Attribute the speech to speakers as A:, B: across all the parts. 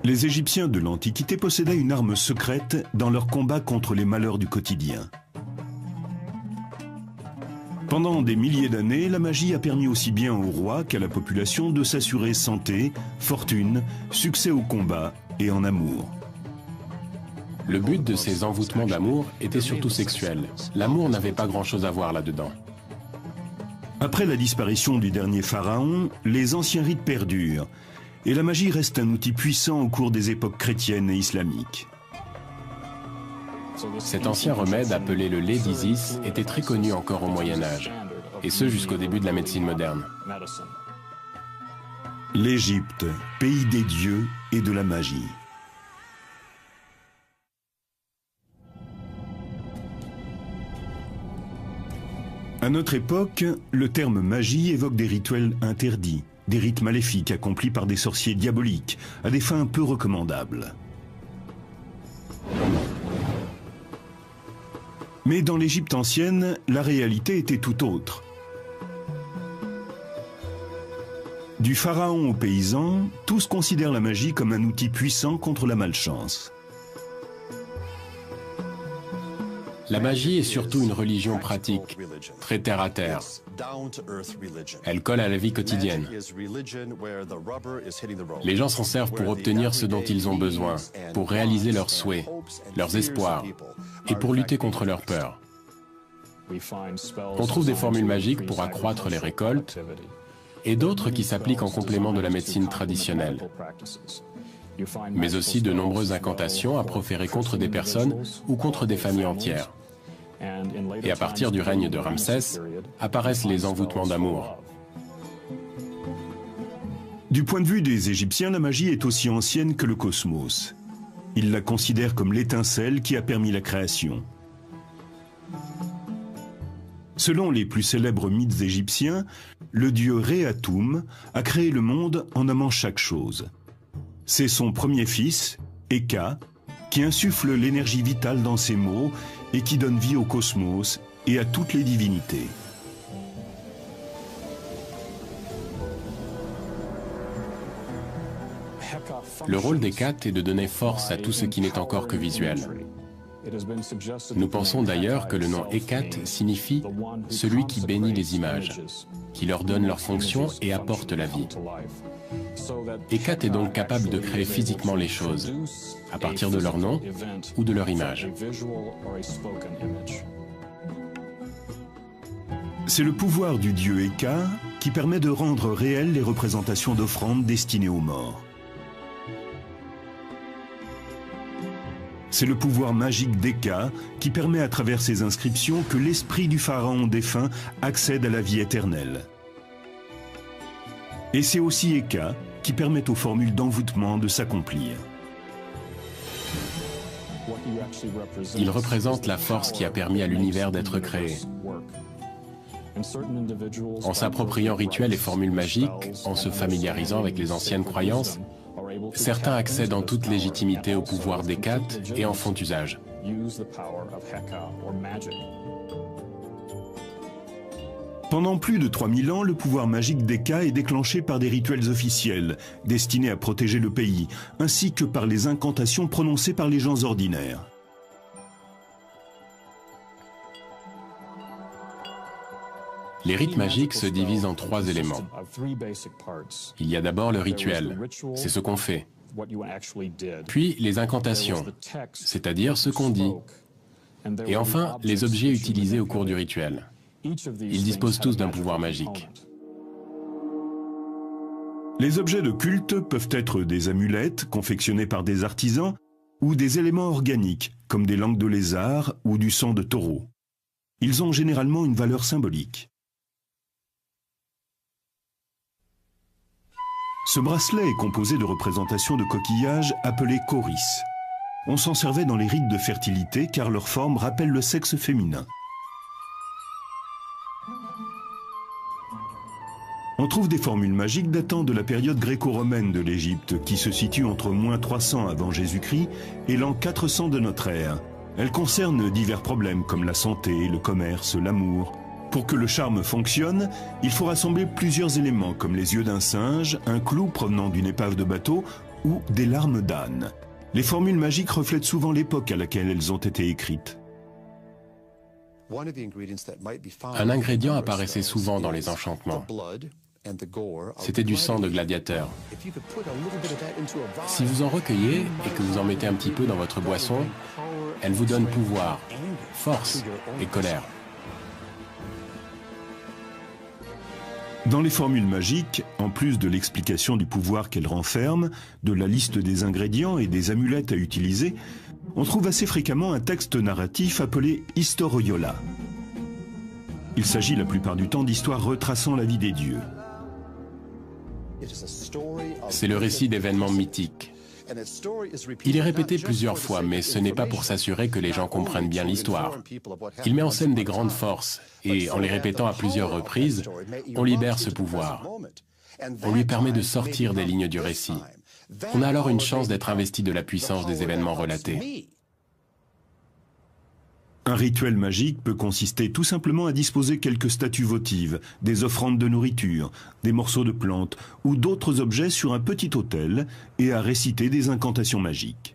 A: Les Égyptiens de l'Antiquité possédaient une arme secrète dans leur combat contre les malheurs du quotidien. Pendant des milliers d'années, la magie a permis aussi bien aux rois qu'à la population de s'assurer santé, fortune, succès au combat et en amour.
B: Le but de ces envoûtements d'amour était surtout sexuel. L'amour n'avait pas grand-chose à voir là-dedans.
A: Après la disparition du dernier pharaon, les anciens rites perdurent, et la magie reste un outil puissant au cours des époques chrétiennes et islamiques.
B: Cet ancien remède appelé le lait d'Isis était très connu encore au Moyen-Âge, et ce jusqu'au début de la médecine moderne.
A: L'Égypte, pays des dieux et de la magie. À notre époque, le terme magie évoque des rituels interdits, des rites maléfiques accomplis par des sorciers diaboliques, à des fins peu recommandables. Mais dans l'Égypte ancienne, la réalité était tout autre. Du pharaon aux paysans, tous considèrent la magie comme un outil puissant contre la malchance.
B: La magie est surtout une religion pratique, très terre à terre. Elle colle à la vie quotidienne. Les gens s'en servent pour obtenir ce dont ils ont besoin, pour réaliser leurs souhaits, leurs espoirs, et pour lutter contre leurs peurs. On trouve des formules magiques pour accroître les récoltes, et d'autres qui s'appliquent en complément de la médecine traditionnelle. Mais aussi de nombreuses incantations à proférer contre des personnes ou contre des familles entières. Et à partir du règne de Ramsès, apparaissent les envoûtements d'amour.
A: Du point de vue des Égyptiens, la magie est aussi ancienne que le cosmos. Ils la considèrent comme l'étincelle qui a permis la création. Selon les plus célèbres mythes égyptiens, le dieu Ré-Atoum a créé le monde en nommant chaque chose. C'est son premier fils, Eka, qui insuffle l'énergie vitale dans ses mots et qui donne vie au cosmos et à toutes les divinités.
B: Le rôle d'Hécate est de donner force à tout ce qui n'est encore que visuel. Nous pensons d'ailleurs que le nom Hécate signifie « celui qui bénit les images », qui leur donne leur fonction et apporte la vie. Hécate est donc capable de créer physiquement les choses, à partir de leur nom ou de leur image.
A: C'est le pouvoir du dieu Eka qui permet de rendre réelles les représentations d'offrandes destinées aux morts. C'est le pouvoir magique d'Eka qui permet à travers ces inscriptions que l'esprit du pharaon défunt accède à la vie éternelle. Et c'est aussi Eka qui permet aux formules d'envoûtement de s'accomplir.
B: Il représente la force qui a permis à l'univers d'être créé. En s'appropriant rituels et formules magiques, en se familiarisant avec les anciennes croyances, certains accèdent en toute légitimité au pouvoir d'Hécate et en font usage.
A: Pendant plus de 3000 ans, le pouvoir magique d'Eka est déclenché par des rituels officiels, destinés à protéger le pays, ainsi que par les incantations prononcées par les gens ordinaires.
B: Les rites magiques se divisent en 3 éléments. Il y a d'abord le rituel, c'est ce qu'on fait. Puis les incantations, c'est-à-dire ce qu'on dit. Et enfin, les objets utilisés au cours du rituel. Ils disposent tous d'un pouvoir magique.
A: Les objets de culte peuvent être des amulettes confectionnées par des artisans ou des éléments organiques, comme des langues de lézard ou du sang de taureau. Ils ont généralement une valeur symbolique. Ce bracelet est composé de représentations de coquillages appelés choris. On s'en servait dans les rites de fertilité car leur forme rappelle le sexe féminin. On trouve des formules magiques datant de la période gréco-romaine de l'Égypte, qui se situe entre -300 avant Jésus-Christ et l'an 400 de notre ère. Elles concernent divers problèmes comme la santé, le commerce, l'amour. Pour que le charme fonctionne, il faut rassembler plusieurs éléments comme les yeux d'un singe, un clou provenant d'une épave de bateau ou des larmes d'âne. Les formules magiques reflètent souvent l'époque à laquelle elles ont été écrites.
B: Un ingrédient apparaissait souvent dans les enchantements. C'était du sang de gladiateur. Si vous en recueillez et que vous en mettez un petit peu dans votre boisson, elle vous donne pouvoir, force et colère.
A: Dans les formules magiques, en plus de l'explication du pouvoir qu'elles renferment, de la liste des ingrédients et des amulettes à utiliser, on trouve assez fréquemment un texte narratif appelé Historiola. Il s'agit la plupart du temps d'histoires retraçant la vie des dieux.
B: C'est le récit d'événements mythiques. Il est répété plusieurs fois, mais ce n'est pas pour s'assurer que les gens comprennent bien l'histoire. Il met en scène des grandes forces, et en les répétant à plusieurs reprises, on libère ce pouvoir. On lui permet de sortir des lignes du récit. On a alors une chance d'être investi de la puissance des événements relatés.
A: Un rituel magique peut consister tout simplement à disposer quelques statues votives, des offrandes de nourriture, des morceaux de plantes ou d'autres objets sur un petit autel et à réciter des incantations magiques.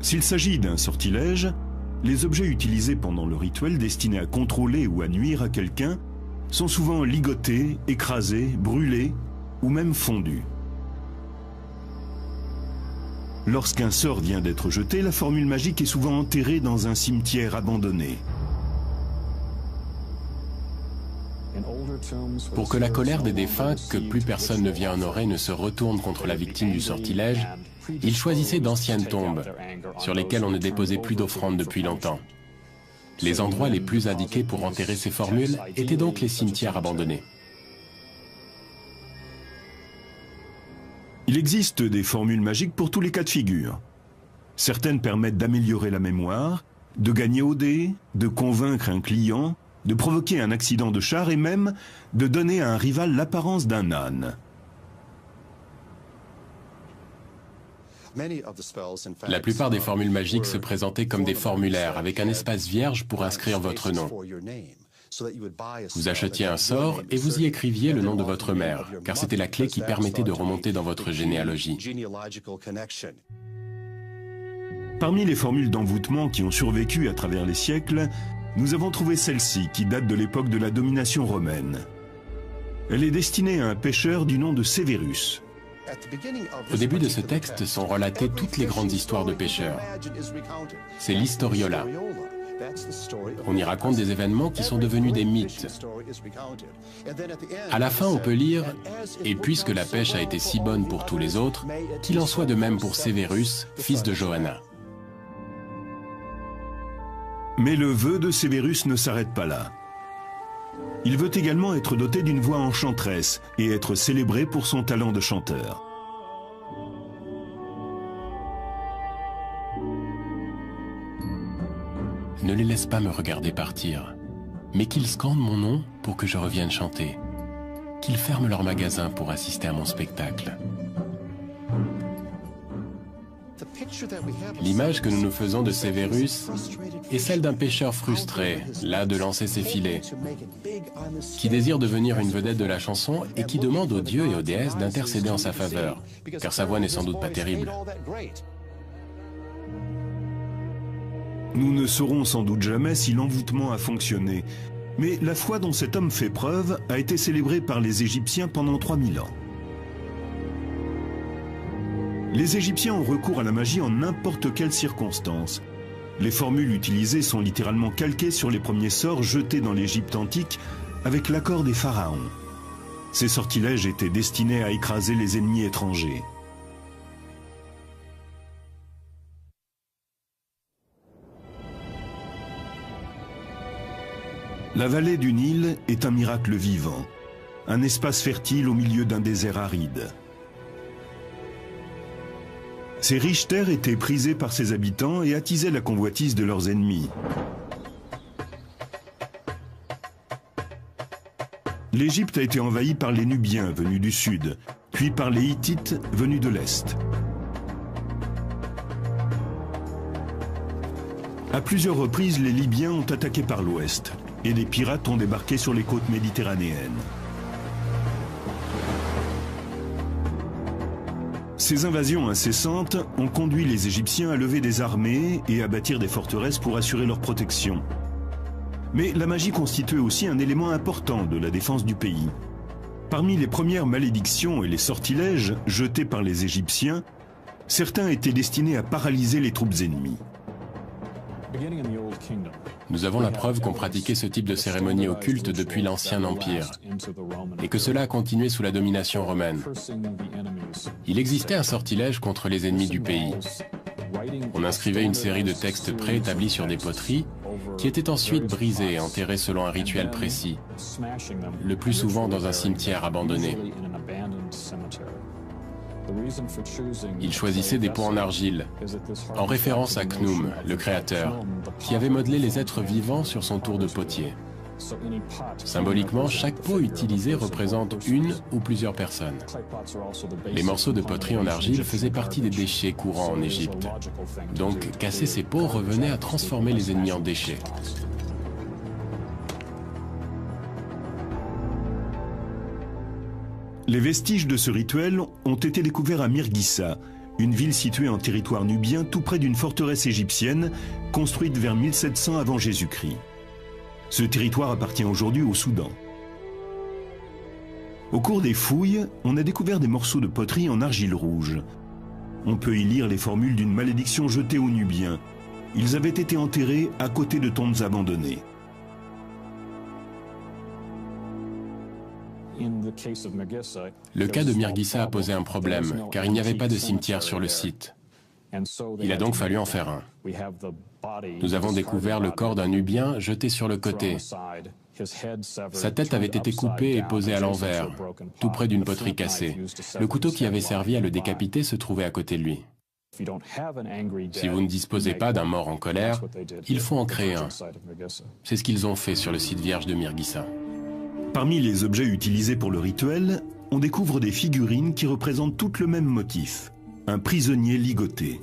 A: S'il s'agit d'un sortilège, les objets utilisés pendant le rituel destinés à contrôler ou à nuire à quelqu'un sont souvent ligotés, écrasés, brûlés ou même fondus. Lorsqu'un sort vient d'être jeté, la formule magique est souvent enterrée dans un cimetière abandonné.
B: Pour que la colère des défunts, que plus personne ne vient honorer, ne se retourne contre la victime du sortilège, ils choisissaient d'anciennes tombes, sur lesquelles on ne déposait plus d'offrandes depuis longtemps. Les endroits les plus indiqués pour enterrer ces formules étaient donc les cimetières abandonnés.
A: Il existe des formules magiques pour tous les cas de figure. Certaines permettent d'améliorer la mémoire, de gagner au dé, de convaincre un client, de provoquer un accident de char et même de donner à un rival l'apparence d'un âne.
B: La plupart des formules magiques se présentaient comme des formulaires avec un espace vierge pour inscrire votre nom. Vous achetiez un sort et vous y écriviez le nom de votre mère, car c'était la clé qui permettait de remonter dans votre généalogie.
A: Parmi les formules d'envoûtement qui ont survécu à travers les siècles, nous avons trouvé celle-ci qui date de l'époque de la domination romaine. Elle est destinée à un pêcheur du nom de Sévérus.
B: Au début de ce texte sont relatées toutes les grandes histoires de pêcheurs. C'est l'Historiola. On y raconte des événements qui sont devenus des mythes. À la fin, on peut lire « Et puisque la pêche a été si bonne pour tous les autres, qu'il en soit de même pour Sévérus, fils de Johanna. »
A: Mais le vœu de Sévérus ne s'arrête pas là. Il veut également être doté d'une voix enchanteresse et être célébré pour son talent de chanteur.
B: Ne les laisse pas me regarder partir, mais qu'ils scandent mon nom pour que je revienne chanter. Qu'ils ferment leur magasin pour assister à mon spectacle. L'image que nous nous faisons de Sévérus est celle d'un pêcheur frustré, las de lancer ses filets, qui désire devenir une vedette de la chanson et qui demande aux dieux et aux déesses d'intercéder en sa faveur, car sa voix n'est sans doute pas terrible.
A: Nous ne saurons sans doute jamais si l'envoûtement a fonctionné, mais la foi dont cet homme fait preuve a été célébrée par les Égyptiens pendant 3000 ans. Les Égyptiens ont recours à la magie en n'importe quelle circonstance. Les formules utilisées sont littéralement calquées sur les premiers sorts jetés dans l'Égypte antique avec l'accord des pharaons. Ces sortilèges étaient destinés à écraser les ennemis étrangers. La vallée du Nil est un miracle vivant, un espace fertile au milieu d'un désert aride. Ces riches terres étaient prisées par ses habitants et attisaient la convoitise de leurs ennemis. L'Égypte a été envahie par les Nubiens venus du sud, puis par les Hittites venus de l'est. À plusieurs reprises, les Libyens ont attaqué par l'ouest et des pirates ont débarqué sur les côtes méditerranéennes. Ces invasions incessantes ont conduit les Égyptiens à lever des armées et à bâtir des forteresses pour assurer leur protection. Mais la magie constituait aussi un élément important de la défense du pays. Parmi les premières malédictions et les sortilèges jetés par les Égyptiens, certains étaient destinés à paralyser les troupes ennemies.
B: Nous avons la preuve qu'on pratiquait ce type de cérémonie occulte depuis l'Ancien Empire et que cela a continué sous la domination romaine. Il existait un sortilège contre les ennemis du pays. On inscrivait une série de textes préétablis sur des poteries qui étaient ensuite brisés et enterrés selon un rituel précis, le plus souvent dans un cimetière abandonné. Il choisissait des pots en argile, en référence à Khnum, le créateur, qui avait modelé les êtres vivants sur son tour de potier. Symboliquement, chaque pot utilisé représente une ou plusieurs personnes. Les morceaux de poterie en argile faisaient partie des déchets courants en Égypte. Donc, casser ces pots revenait à transformer les ennemis en déchets.
A: Les vestiges de ce rituel ont été découverts à Mirghissa, une ville située en territoire nubien tout près d'une forteresse égyptienne construite vers 1700 avant Jésus-Christ. Ce territoire appartient aujourd'hui au Soudan. Au cours des fouilles, on a découvert des morceaux de poterie en argile rouge. On peut y lire les formules d'une malédiction jetée aux Nubiens. Ils avaient été enterrés à côté de tombes abandonnées.
B: Le cas de Mirghissa a posé un problème, car il n'y avait pas de cimetière sur le site. Il a donc fallu en faire un. Nous avons découvert le corps d'un Nubien jeté sur le côté. Sa tête avait été coupée et posée à l'envers, tout près d'une poterie cassée. Le couteau qui avait servi à le décapiter se trouvait à côté de lui. Si vous ne disposez pas d'un mort en colère, il faut en créer un. C'est ce qu'ils ont fait sur le site vierge de Mirghissa.
A: Parmi les objets utilisés pour le rituel, on découvre des figurines qui représentent toutes le même motif, un prisonnier ligoté.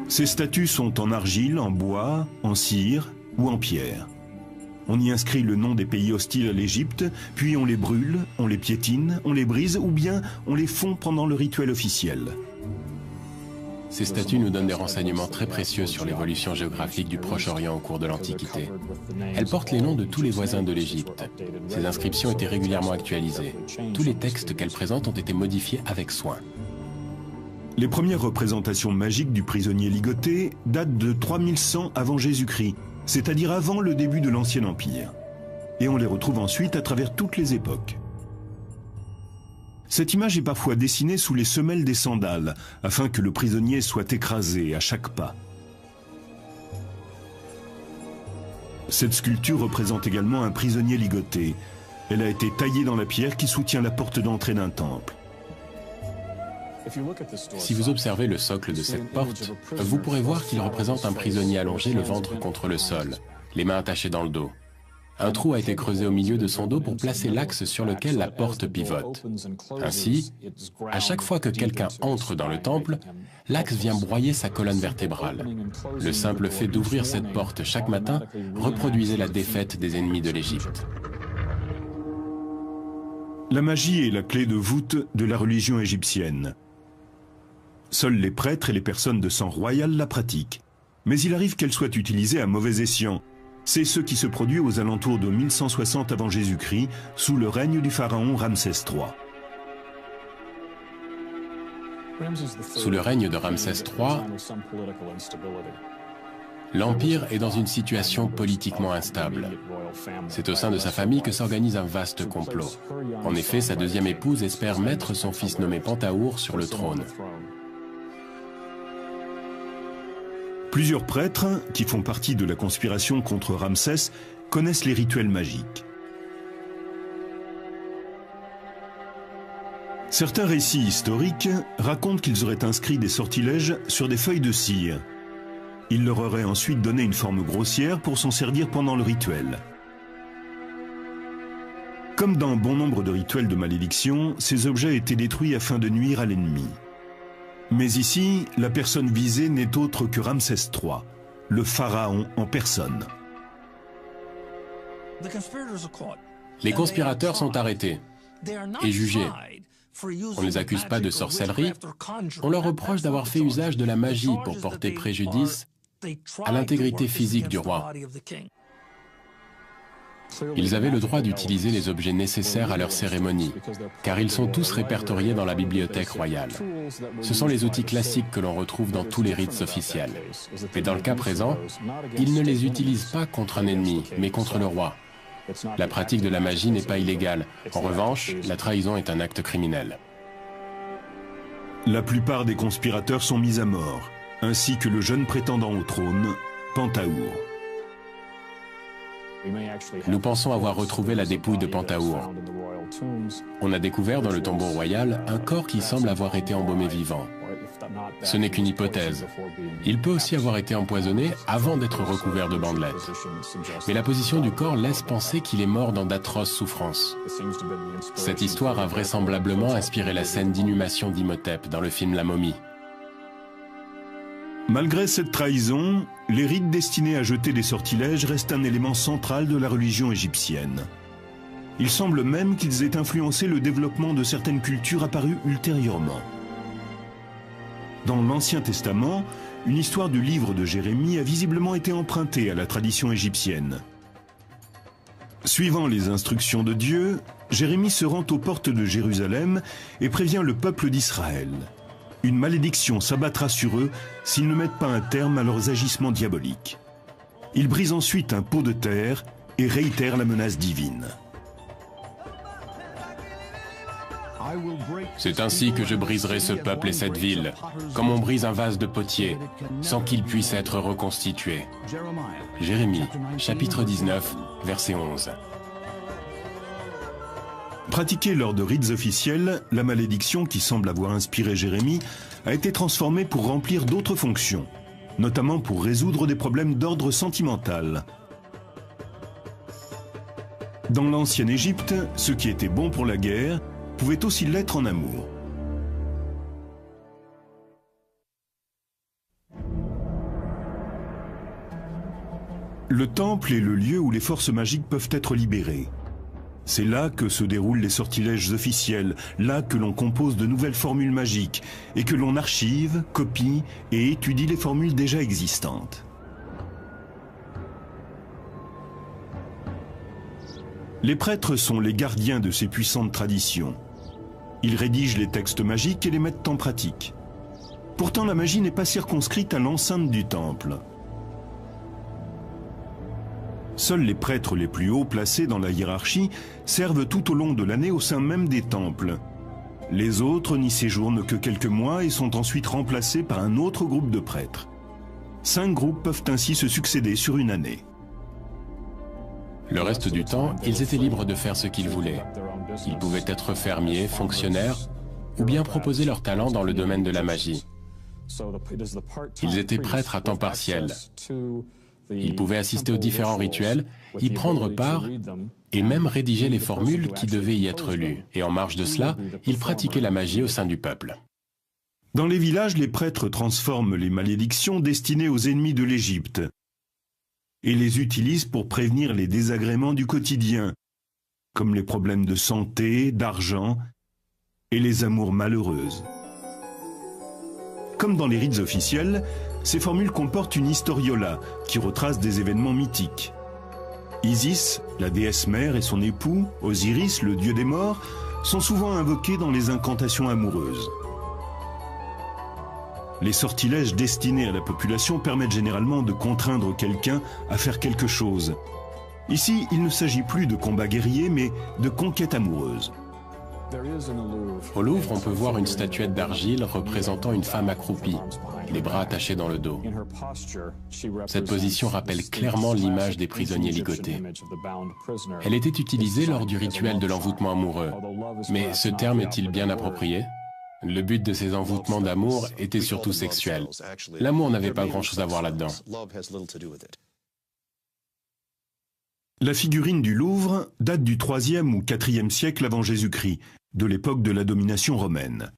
A: Ces statues sont en argile, en bois, en cire ou en pierre. On y inscrit le nom des pays hostiles à l'Égypte, puis on les brûle, on les piétine, on les brise ou bien on les fond pendant le rituel officiel.
B: Ces statues nous donnent des renseignements très précieux sur l'évolution géographique du Proche-Orient au cours de l'Antiquité. Elles portent les noms de tous les voisins de l'Égypte. Ces inscriptions étaient régulièrement actualisées. Tous les textes qu'elles présentent ont été modifiés avec soin.
A: Les premières représentations magiques du prisonnier ligoté datent de 3100 avant Jésus-Christ, c'est-à-dire avant le début de l'Ancien Empire. Et on les retrouve ensuite à travers toutes les époques. Cette image est parfois dessinée sous les semelles des sandales, afin que le prisonnier soit écrasé à chaque pas. Cette sculpture représente également un prisonnier ligoté. Elle a été taillée dans la pierre qui soutient la porte d'entrée d'un temple.
B: Si vous observez le socle de cette porte, vous pourrez voir qu'il représente un prisonnier allongé, le ventre contre le sol, les mains attachées dans le dos. Un trou a été creusé au milieu de son dos pour placer l'axe sur lequel la porte pivote. Ainsi, à chaque fois que quelqu'un entre dans le temple, l'axe vient broyer sa colonne vertébrale. Le simple fait d'ouvrir cette porte chaque matin reproduisait la défaite des ennemis de l'Égypte.
A: La magie est la clé de voûte de la religion égyptienne. Seuls les prêtres et les personnes de sang royal la pratiquent. Mais il arrive qu'elle soit utilisée à mauvais escient. C'est ce qui se produit aux alentours de 1160 avant Jésus-Christ, sous le règne du pharaon Ramsès III.
B: Sous le règne de Ramsès III, l'Empire est dans une situation politiquement instable. C'est au sein de sa famille que s'organise un vaste complot. En effet, sa deuxième épouse espère mettre son fils nommé Pentaour sur le trône.
A: Plusieurs prêtres, qui font partie de la conspiration contre Ramsès, connaissent les rituels magiques. Certains récits historiques racontent qu'ils auraient inscrit des sortilèges sur des feuilles de cire. Ils leur auraient ensuite donné une forme grossière pour s'en servir pendant le rituel. Comme dans bon nombre de rituels de malédiction, ces objets étaient détruits afin de nuire à l'ennemi. Mais ici, la personne visée n'est autre que Ramsès III, le pharaon en personne.
B: Les conspirateurs sont arrêtés et jugés. On ne les accuse pas de sorcellerie, on leur reproche d'avoir fait usage de la magie pour porter préjudice à l'intégrité physique du roi. Ils avaient le droit d'utiliser les objets nécessaires à leur cérémonie, car ils sont tous répertoriés dans la bibliothèque royale. Ce sont les outils classiques que l'on retrouve dans tous les rites officiels. Mais dans le cas présent, ils ne les utilisent pas contre un ennemi, mais contre le roi. La pratique de la magie n'est pas illégale. En revanche, la trahison est un acte criminel.
A: La plupart des conspirateurs sont mis à mort, ainsi que le jeune prétendant au trône, Pentahour.
B: Nous pensons avoir retrouvé la dépouille de Pentahour. On a découvert dans le tombeau royal un corps qui semble avoir été embaumé vivant. Ce n'est qu'une hypothèse. Il peut aussi avoir été empoisonné avant d'être recouvert de bandelettes. Mais la position du corps laisse penser qu'il est mort dans d'atroces souffrances. Cette histoire a vraisemblablement inspiré la scène d'inhumation d'Imhotep dans le film La Momie.
A: Malgré cette trahison, les rites destinés à jeter des sortilèges restent un élément central de la religion égyptienne. Il semble même qu'ils aient influencé le développement de certaines cultures apparues ultérieurement. Dans l'Ancien Testament, une histoire du livre de Jérémie a visiblement été empruntée à la tradition égyptienne. Suivant les instructions de Dieu, Jérémie se rend aux portes de Jérusalem et prévient le peuple d'Israël. Une malédiction s'abattra sur eux s'ils ne mettent pas un terme à leurs agissements diaboliques. Il brise ensuite un pot de terre et réitère la menace divine.
B: C'est ainsi que je briserai ce peuple et cette ville, comme on brise un vase de potier, sans qu'il puisse être reconstitué. Jérémie, chapitre 19, verset 11.
A: Pratiquée lors de rites officiels, la malédiction qui semble avoir inspiré Jérémie a été transformée pour remplir d'autres fonctions, notamment pour résoudre des problèmes d'ordre sentimental. Dans l'ancienne Égypte, ce qui était bon pour la guerre pouvait aussi l'être en amour. Le temple est le lieu où les forces magiques peuvent être libérées. C'est là que se déroulent les sortilèges officiels, là que l'on compose de nouvelles formules magiques et que l'on archive, copie et étudie les formules déjà existantes. Les prêtres sont les gardiens de ces puissantes traditions. Ils rédigent les textes magiques et les mettent en pratique. Pourtant, la magie n'est pas circonscrite à l'enceinte du temple. Seuls les prêtres les plus hauts placés dans la hiérarchie servent tout au long de l'année au sein même des temples. Les autres n'y séjournent que quelques mois et sont ensuite remplacés par un autre groupe de prêtres. 5 groupes peuvent ainsi se succéder sur une année.
B: Le reste du temps, ils étaient libres de faire ce qu'ils voulaient. Ils pouvaient être fermiers, fonctionnaires, ou bien proposer leur talent dans le domaine de la magie. Ils étaient prêtres à temps partiel. Ils pouvaient assister aux différents rituels, y prendre part et même rédiger les formules qui devaient y être lues. Et en marge de cela, ils pratiquaient la magie au sein du peuple.
A: Dans les villages, les prêtres transforment les malédictions destinées aux ennemis de l'Égypte et les utilisent pour prévenir les désagréments du quotidien, comme les problèmes de santé, d'argent et les amours malheureuses. Comme dans les rites officiels, ces formules comportent une historiola qui retrace des événements mythiques. Isis, la déesse mère, et son époux, Osiris, le dieu des morts, sont souvent invoqués dans les incantations amoureuses. Les sortilèges destinés à la population permettent généralement de contraindre quelqu'un à faire quelque chose. Ici, il ne s'agit plus de combat guerrier, mais de conquête amoureuse.
B: Au Louvre, on peut voir une statuette d'argile représentant une femme accroupie, les bras attachés dans le dos. Cette position rappelle clairement l'image des prisonniers ligotés. Elle était utilisée lors du rituel de l'envoûtement amoureux. Mais ce terme est-il bien approprié ? Le but de ces envoûtements d'amour était surtout sexuel. L'amour n'avait pas grand-chose à voir là-dedans.
A: La figurine du Louvre date du IIIe ou IVe siècle avant Jésus-Christ, de l'époque de la domination romaine.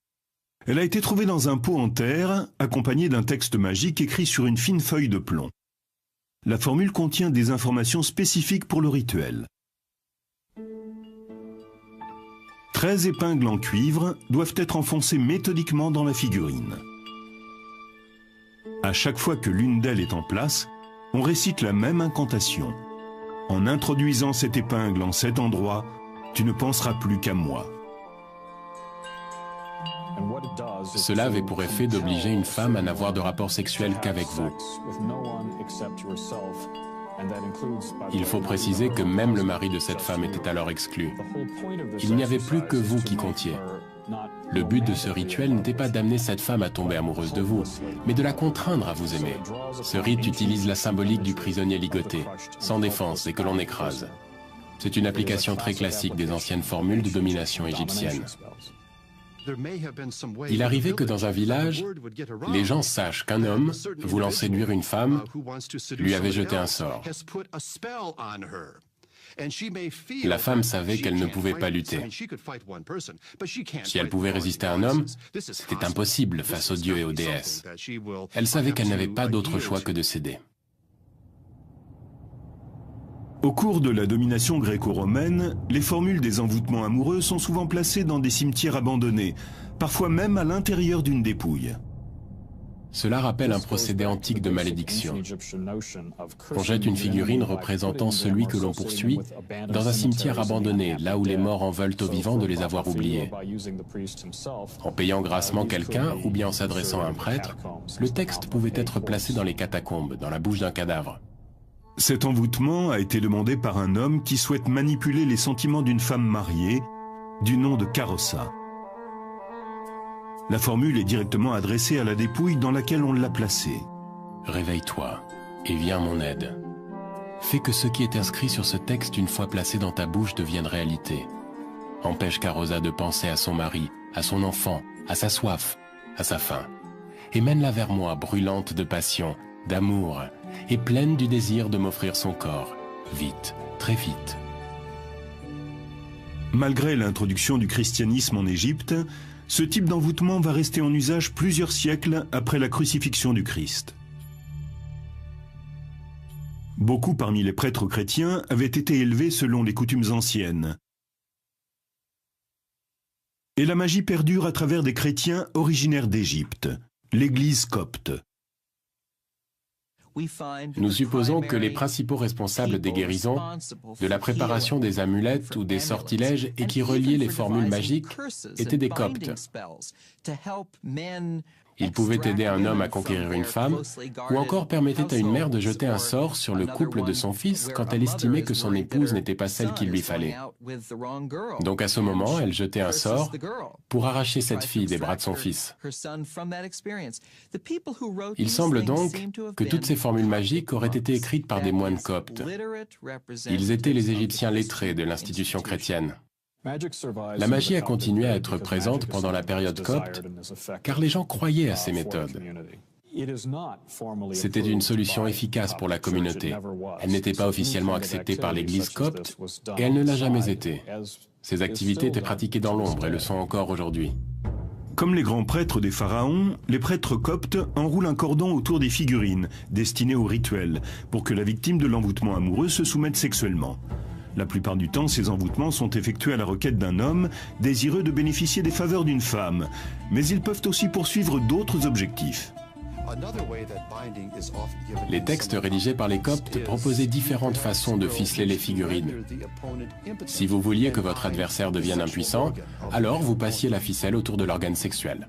A: Elle a été trouvée dans un pot en terre, accompagnée d'un texte magique écrit sur une fine feuille de plomb. La formule contient des informations spécifiques pour le rituel. 13 épingles en cuivre doivent être enfoncées méthodiquement dans la figurine. À chaque fois que l'une d'elles est en place, on récite la même incantation. En introduisant cette épingle en cet endroit, tu ne penseras plus qu'à moi.
B: Cela avait pour effet d'obliger une femme à n'avoir de rapport sexuel qu'avec vous. Il faut préciser que même le mari de cette femme était alors exclu. Il n'y avait plus que vous qui comptiez. Le but de ce rituel n'était pas d'amener cette femme à tomber amoureuse de vous, mais de la contraindre à vous aimer. Ce rite utilise la symbolique du prisonnier ligoté, sans défense et que l'on écrase. C'est une application très classique des anciennes formules de domination égyptienne. Il arrivait que dans un village, les gens sachent qu'un homme, voulant séduire une femme, lui avait jeté un sort. La femme savait qu'elle ne pouvait pas lutter. Si elle pouvait résister à un homme, c'était impossible face aux dieux et aux déesses. Elle savait qu'elle n'avait pas d'autre choix que de céder.
A: Au cours de la domination gréco-romaine, les formules des envoûtements amoureux sont souvent placées dans des cimetières abandonnés, parfois même à l'intérieur d'une dépouille.
B: Cela rappelle un procédé antique de malédiction. On jette une figurine représentant celui que l'on poursuit dans un cimetière abandonné, là où les morts en veulent aux vivants de les avoir oubliés. En payant grassement quelqu'un ou bien en s'adressant à un prêtre, le texte pouvait être placé dans les catacombes, dans la bouche d'un cadavre.
A: Cet envoûtement a été demandé par un homme qui souhaite manipuler les sentiments d'une femme mariée, du nom de Carossa. La formule est directement adressée à la dépouille dans laquelle on l'a placée.
B: Réveille-toi et viens à mon aide. Fais que ce qui est inscrit sur ce texte une fois placé dans ta bouche devienne réalité. Empêche Carossa de penser à son mari, à son enfant, à sa soif, à sa faim. Et mène-la vers moi, brûlante de passion, d'amour, et pleine du désir de m'offrir son corps. Vite, très vite.
A: Malgré l'introduction du christianisme en Égypte, ce type d'envoûtement va rester en usage plusieurs siècles après la crucifixion du Christ. Beaucoup parmi les prêtres chrétiens avaient été élevés selon les coutumes anciennes. Et la magie perdure à travers des chrétiens originaires d'Égypte, l'Église copte.
B: Nous supposons que les principaux responsables des guérisons, de la préparation des amulettes ou des sortilèges et qui reliaient les formules magiques étaient des coptes. Ils pouvaient aider un homme à conquérir une femme, ou encore permettaient à une mère de jeter un sort sur le couple de son fils quand elle estimait que son épouse n'était pas celle qu'il lui fallait. Donc à ce moment, elle jetait un sort pour arracher cette fille des bras de son fils. Il semble donc que toutes ces formules magiques auraient été écrites par des moines coptes. Ils étaient les Égyptiens lettrés de l'institution chrétienne. La magie a continué à être présente pendant la période copte, car les gens croyaient à ces méthodes. C'était une solution efficace pour la communauté. Elle n'était pas officiellement acceptée par l'Église copte, et elle ne l'a jamais été. Ces activités étaient pratiquées dans l'ombre et le sont encore aujourd'hui.
A: Comme les grands prêtres des pharaons, les prêtres coptes enroulent un cordon autour des figurines, destinées au rituel, pour que la victime de l'envoûtement amoureux se soumette sexuellement. La plupart du temps, ces envoûtements sont effectués à la requête d'un homme désireux de bénéficier des faveurs d'une femme, mais ils peuvent aussi poursuivre d'autres objectifs.
B: Les textes rédigés par les coptes proposaient différentes façons de ficeler les figurines. Si vous vouliez que votre adversaire devienne impuissant, alors vous passiez la ficelle autour de l'organe sexuel.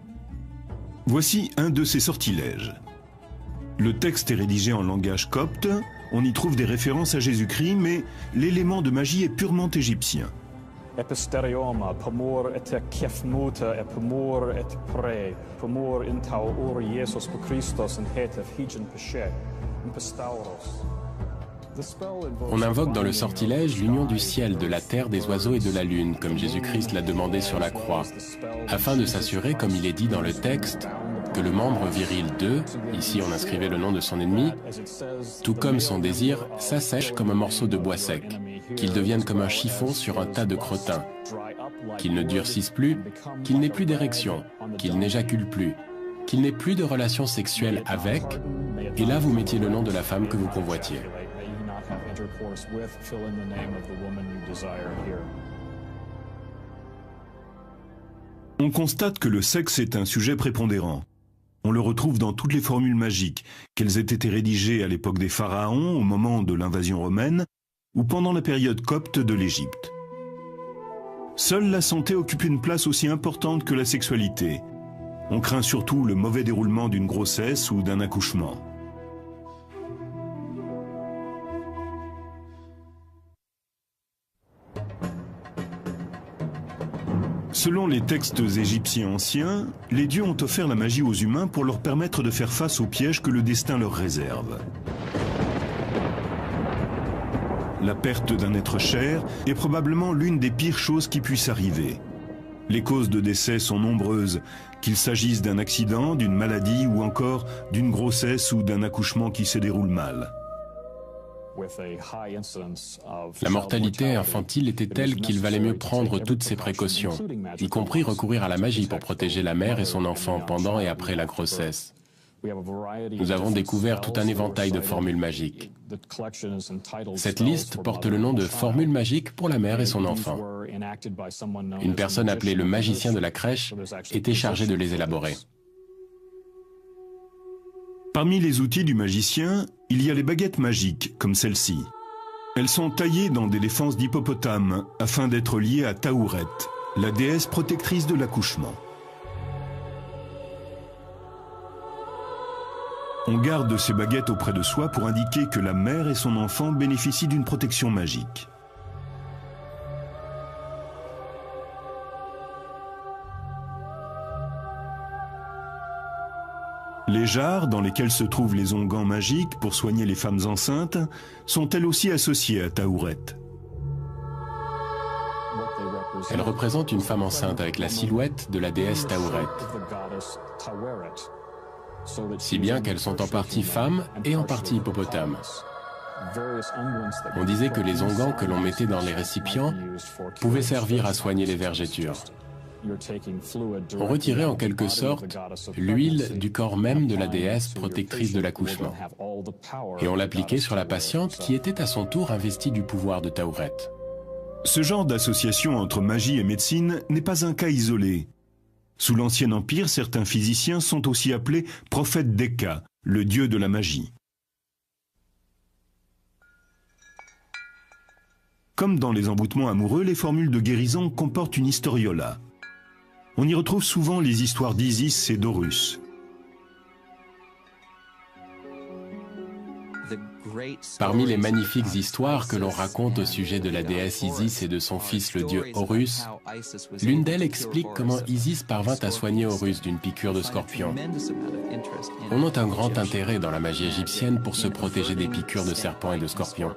A: Voici un de ces sortilèges. Le texte est rédigé en langage copte, on y trouve des références à Jésus-Christ, mais l'élément de magie est purement égyptien.
B: On invoque dans le sortilège l'union du ciel, de la terre, des oiseaux et de la lune, comme Jésus-Christ l'a demandé sur la croix, afin de s'assurer, comme il est dit dans le texte, que le membre viril d'eux, ici on inscrivait le nom de son ennemi, tout comme son désir, s'assèche comme un morceau de bois sec, qu'il devienne comme un chiffon sur un tas de crottins, qu'il ne durcisse plus, qu'il n'ait plus d'érection, qu'il n'éjacule plus, qu'il n'ait plus de relations sexuelles avec, et là vous mettiez le nom de la femme que vous convoitiez.
A: On constate que le sexe est un sujet prépondérant. On le retrouve dans toutes les formules magiques, qu'elles aient été rédigées à l'époque des pharaons, au moment de l'invasion romaine, ou pendant la période copte de l'Égypte. Seule la santé occupe une place aussi importante que la sexualité. On craint surtout le mauvais déroulement d'une grossesse ou d'un accouchement. Selon les textes égyptiens anciens, les dieux ont offert la magie aux humains pour leur permettre de faire face aux pièges que le destin leur réserve. La perte d'un être cher est probablement l'une des pires choses qui puissent arriver. Les causes de décès sont nombreuses, qu'il s'agisse d'un accident, d'une maladie ou encore d'une grossesse ou d'un accouchement qui se déroule mal.
B: La mortalité infantile était telle qu'il valait mieux prendre toutes ces précautions, y compris recourir à la magie pour protéger la mère et son enfant pendant et après la grossesse. Nous avons découvert tout un éventail de formules magiques. Cette liste porte le nom de formules magiques pour la mère et son enfant. Une personne appelée le magicien de la crèche était chargée de les élaborer.
A: Parmi les outils du magicien, il y a les baguettes magiques, comme celle-ci. Elles sont taillées dans des défenses d'hippopotame afin d'être liées à Taouret, la déesse protectrice de l'accouchement. On garde ces baguettes auprès de soi pour indiquer que la mère et son enfant bénéficient d'une protection magique. Les jarres dans lesquelles se trouvent les onguents magiques pour soigner les femmes enceintes sont elles aussi associées à Taouret.
B: Elle représente une femme enceinte avec la silhouette de la déesse Taouret. Si bien qu'elles sont en partie femmes et en partie hippopotames. On disait que les onguents que l'on mettait dans les récipients pouvaient servir à soigner les vergetures. On retirait en quelque sorte l'huile du corps même de la déesse protectrice de l'accouchement. Et on l'appliquait sur la patiente qui était à son tour investie du pouvoir de Taouret.
A: Ce genre d'association entre magie et médecine n'est pas un cas isolé. Sous l'Ancien Empire, certains physiciens sont aussi appelés prophètes d'Eka, le dieu de la magie. Comme dans les emboutements amoureux, les formules de guérison comportent une historiola. On y retrouve souvent les histoires d'Isis et d'Horus.
B: Parmi les magnifiques histoires que l'on raconte au sujet de la déesse Isis et de son fils le dieu Horus, l'une d'elles explique comment Isis parvint à soigner Horus d'une piqûre de scorpion. On note un grand intérêt dans la magie égyptienne pour se protéger des piqûres de serpents et de scorpions.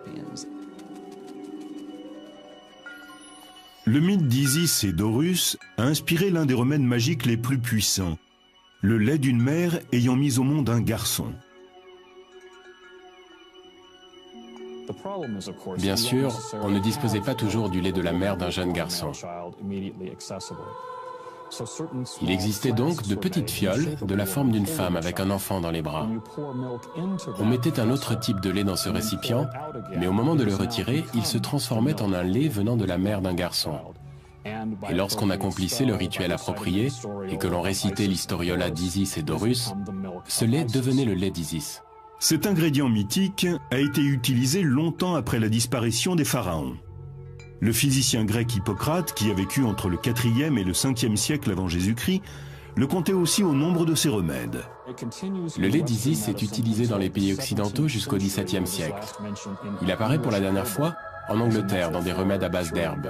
A: Le mythe d'Isis et d'Horus a inspiré l'un des remèdes magiques les plus puissants, le lait d'une mère ayant mis au monde un garçon.
B: Bien sûr, on ne disposait pas toujours du lait de la mère d'un jeune garçon. Il existait donc de petites fioles de la forme d'une femme avec un enfant dans les bras. On mettait un autre type de lait dans ce récipient, mais au moment de le retirer, il se transformait en un lait venant de la mère d'un garçon. Et lorsqu'on accomplissait le rituel approprié et que l'on récitait l'historiola d'Isis et d'Horus, ce lait devenait le lait d'Isis.
A: Cet ingrédient mythique a été utilisé longtemps après la disparition des pharaons. Le physicien grec Hippocrate, qui a vécu entre le 4e et le 5e siècle avant Jésus-Christ, le comptait aussi au nombre de ses remèdes.
B: Le lait d'Isis est utilisé dans les pays occidentaux jusqu'au XVIIe siècle. Il apparaît pour la dernière fois en Angleterre dans des remèdes à base d'herbes.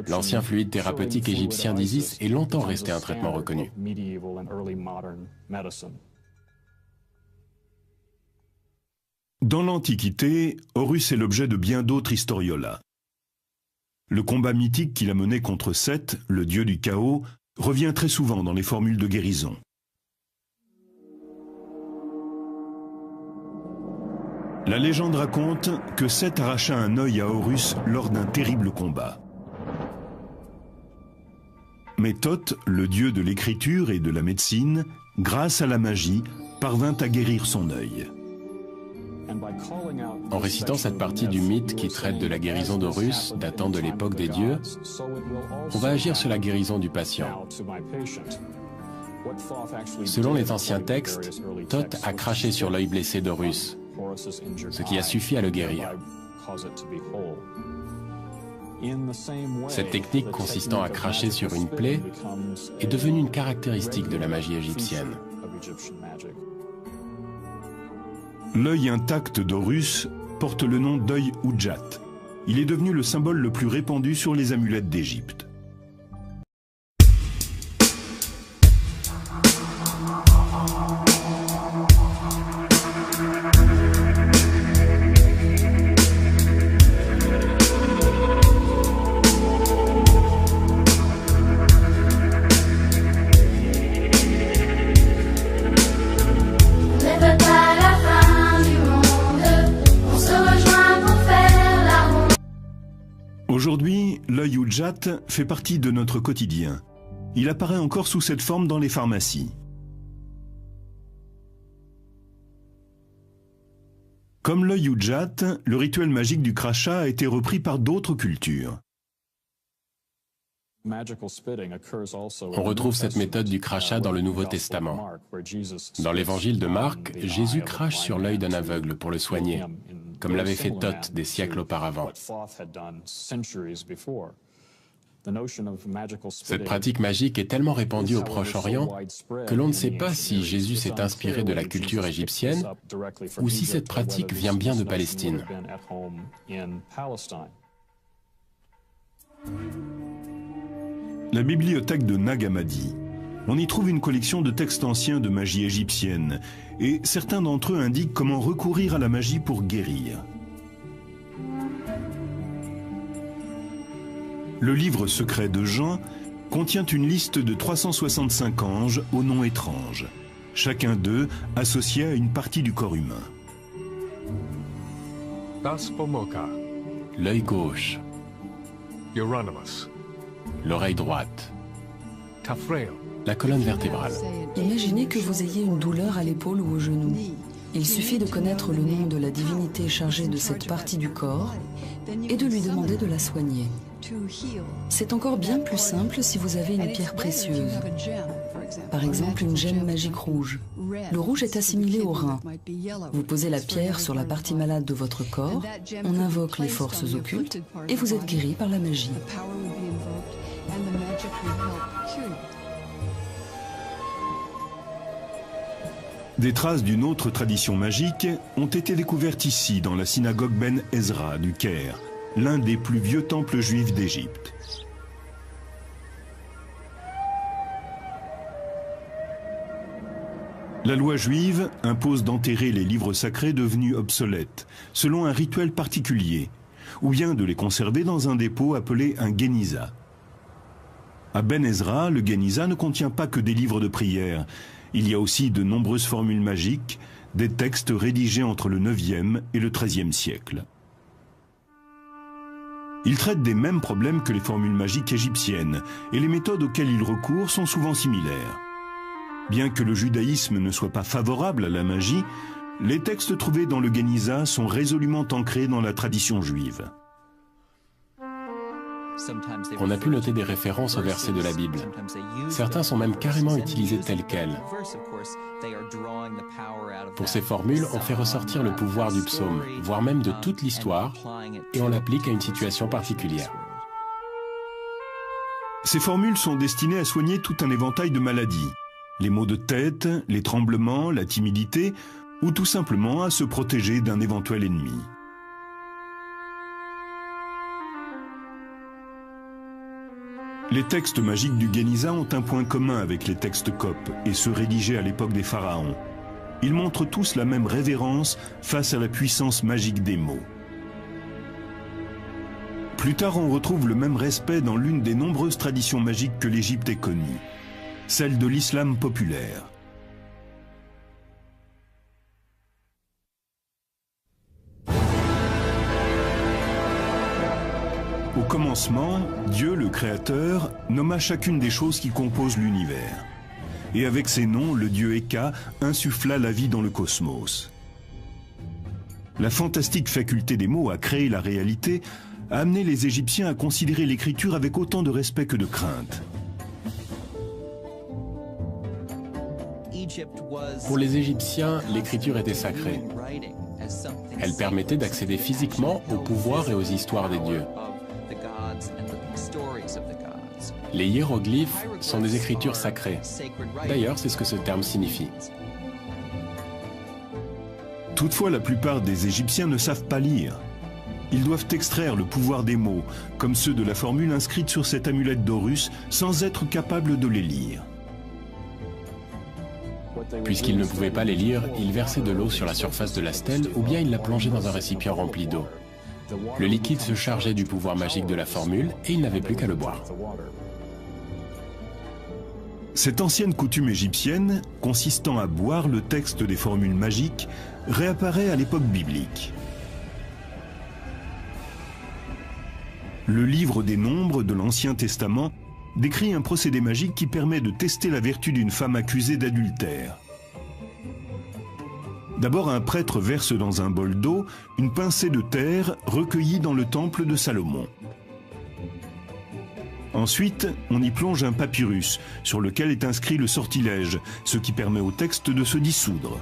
B: L'ancien fluide thérapeutique égyptien d'Isis est longtemps resté un traitement reconnu.
A: Dans l'Antiquité, Horus est l'objet de bien d'autres historiolas. Le combat mythique qu'il a mené contre Seth, le dieu du chaos, revient très souvent dans les formules de guérison. La légende raconte que Seth arracha un œil à Horus lors d'un terrible combat. Mais Thoth, le dieu de l'écriture et de la médecine, grâce à la magie, parvint à guérir son œil.
B: En récitant cette partie du mythe qui traite de la guérison d'Horus datant de l'époque des dieux, on va agir sur la guérison du patient. Selon les anciens textes, Thoth a craché sur l'œil blessé d'Horus, ce qui a suffi à le guérir. Cette technique consistant à cracher sur une plaie est devenue une caractéristique de la magie égyptienne.
A: L'œil intact d'Horus porte le nom d'œil Udjat. Il est devenu le symbole le plus répandu sur les amulettes d'Égypte. Aujourd'hui, l'œil Udjat fait partie de notre quotidien. Il apparaît encore sous cette forme dans les pharmacies. Comme l'œil Udjat, le rituel magique du crachat a été repris par d'autres cultures.
B: On retrouve cette méthode du crachat dans le Nouveau Testament. Dans l'évangile de Marc, Jésus crache sur l'œil d'un aveugle pour le soigner, comme l'avait fait Thoth des siècles auparavant. Cette pratique magique est tellement répandue au Proche-Orient que l'on ne sait pas si Jésus s'est inspiré de la culture égyptienne ou si cette pratique vient bien de Palestine.
A: La bibliothèque de Nag Hammadi. On y trouve une collection de textes anciens de magie égyptienne, et certains d'entre eux indiquent comment recourir à la magie pour guérir. Le livre secret de Jean contient une liste de 365 anges aux noms étranges, chacun d'eux associé à une partie du corps humain.
B: L'œil gauche,
C: Euronymous,
B: l'oreille droite, la colonne vertébrale.
D: Imaginez que vous ayez une douleur à l'épaule ou au genou. Il suffit de connaître le nom de la divinité chargée de cette partie du corps et de lui demander de la soigner. C'est encore bien plus simple si vous avez une pierre précieuse. Par exemple, une gemme magique rouge. Le rouge est assimilé au rein. Vous posez la pierre sur la partie malade de votre corps, on invoque les forces occultes et vous êtes guéri par la magie.
A: Des traces d'une autre tradition magique ont été découvertes ici, dans la synagogue Ben Ezra du Caire, l'un des plus vieux temples juifs d'Égypte. La loi juive impose d'enterrer les livres sacrés devenus obsolètes, selon un rituel particulier, ou bien de les conserver dans un dépôt appelé un Geniza. À Ben Ezra, le Geniza ne contient pas que des livres de prière. Il y a aussi de nombreuses formules magiques, des textes rédigés entre le 9e et le 13e siècle. Ils traitent des mêmes problèmes que les formules magiques égyptiennes, et les méthodes auxquelles ils recourent sont souvent similaires. Bien que le judaïsme ne soit pas favorable à la magie, les textes trouvés dans le Geniza sont résolument ancrés dans la tradition juive.
B: On a pu noter des références aux versets de la Bible. Certains sont même carrément utilisés tels quels. Pour ces formules, on fait ressortir le pouvoir du psaume, voire même de toute l'histoire, et on l'applique à une situation particulière.
A: Ces formules sont destinées à soigner tout un éventail de maladies. Les maux de tête, les tremblements, la timidité, ou tout simplement à se protéger d'un éventuel ennemi. Les textes magiques du Geniza ont un point commun avec les textes coptes et ceux rédigés à l'époque des pharaons. Ils montrent tous la même révérence face à la puissance magique des mots. Plus tard, on retrouve le même respect dans l'une des nombreuses traditions magiques que l'Égypte ait connues, celle de l'islam populaire. Au commencement, Dieu, le Créateur, nomma chacune des choses qui composent l'univers. Et avec ces noms, le dieu Eka insuffla la vie dans le cosmos. La fantastique faculté des mots à créer la réalité a amené les Égyptiens à considérer l'écriture avec autant de respect que de crainte.
B: Pour les Égyptiens, l'écriture était sacrée. Elle permettait d'accéder physiquement au pouvoir et aux histoires des dieux. Les hiéroglyphes sont des écritures sacrées. D'ailleurs, c'est ce que ce terme signifie.
A: Toutefois, la plupart des Égyptiens ne savent pas lire. Ils doivent extraire le pouvoir des mots, comme ceux de la formule inscrite sur cette amulette d'Horus, sans être capables de les lire.
B: Puisqu'ils ne pouvaient pas les lire, ils versaient de l'eau sur la surface de la stèle ou bien ils la plongeaient dans un récipient rempli d'eau. Le liquide se chargeait du pouvoir magique de la formule et ils n'avaient plus qu'à le boire.
A: Cette ancienne coutume égyptienne, consistant à boire le texte des formules magiques, réapparaît à l'époque biblique. Le livre des Nombres de l'Ancien Testament décrit un procédé magique qui permet de tester la vertu d'une femme accusée d'adultère. D'abord, un prêtre verse dans un bol d'eau une pincée de terre recueillie dans le temple de Salomon. Ensuite, on y plonge un papyrus sur lequel est inscrit le sortilège, ce qui permet au texte de se dissoudre.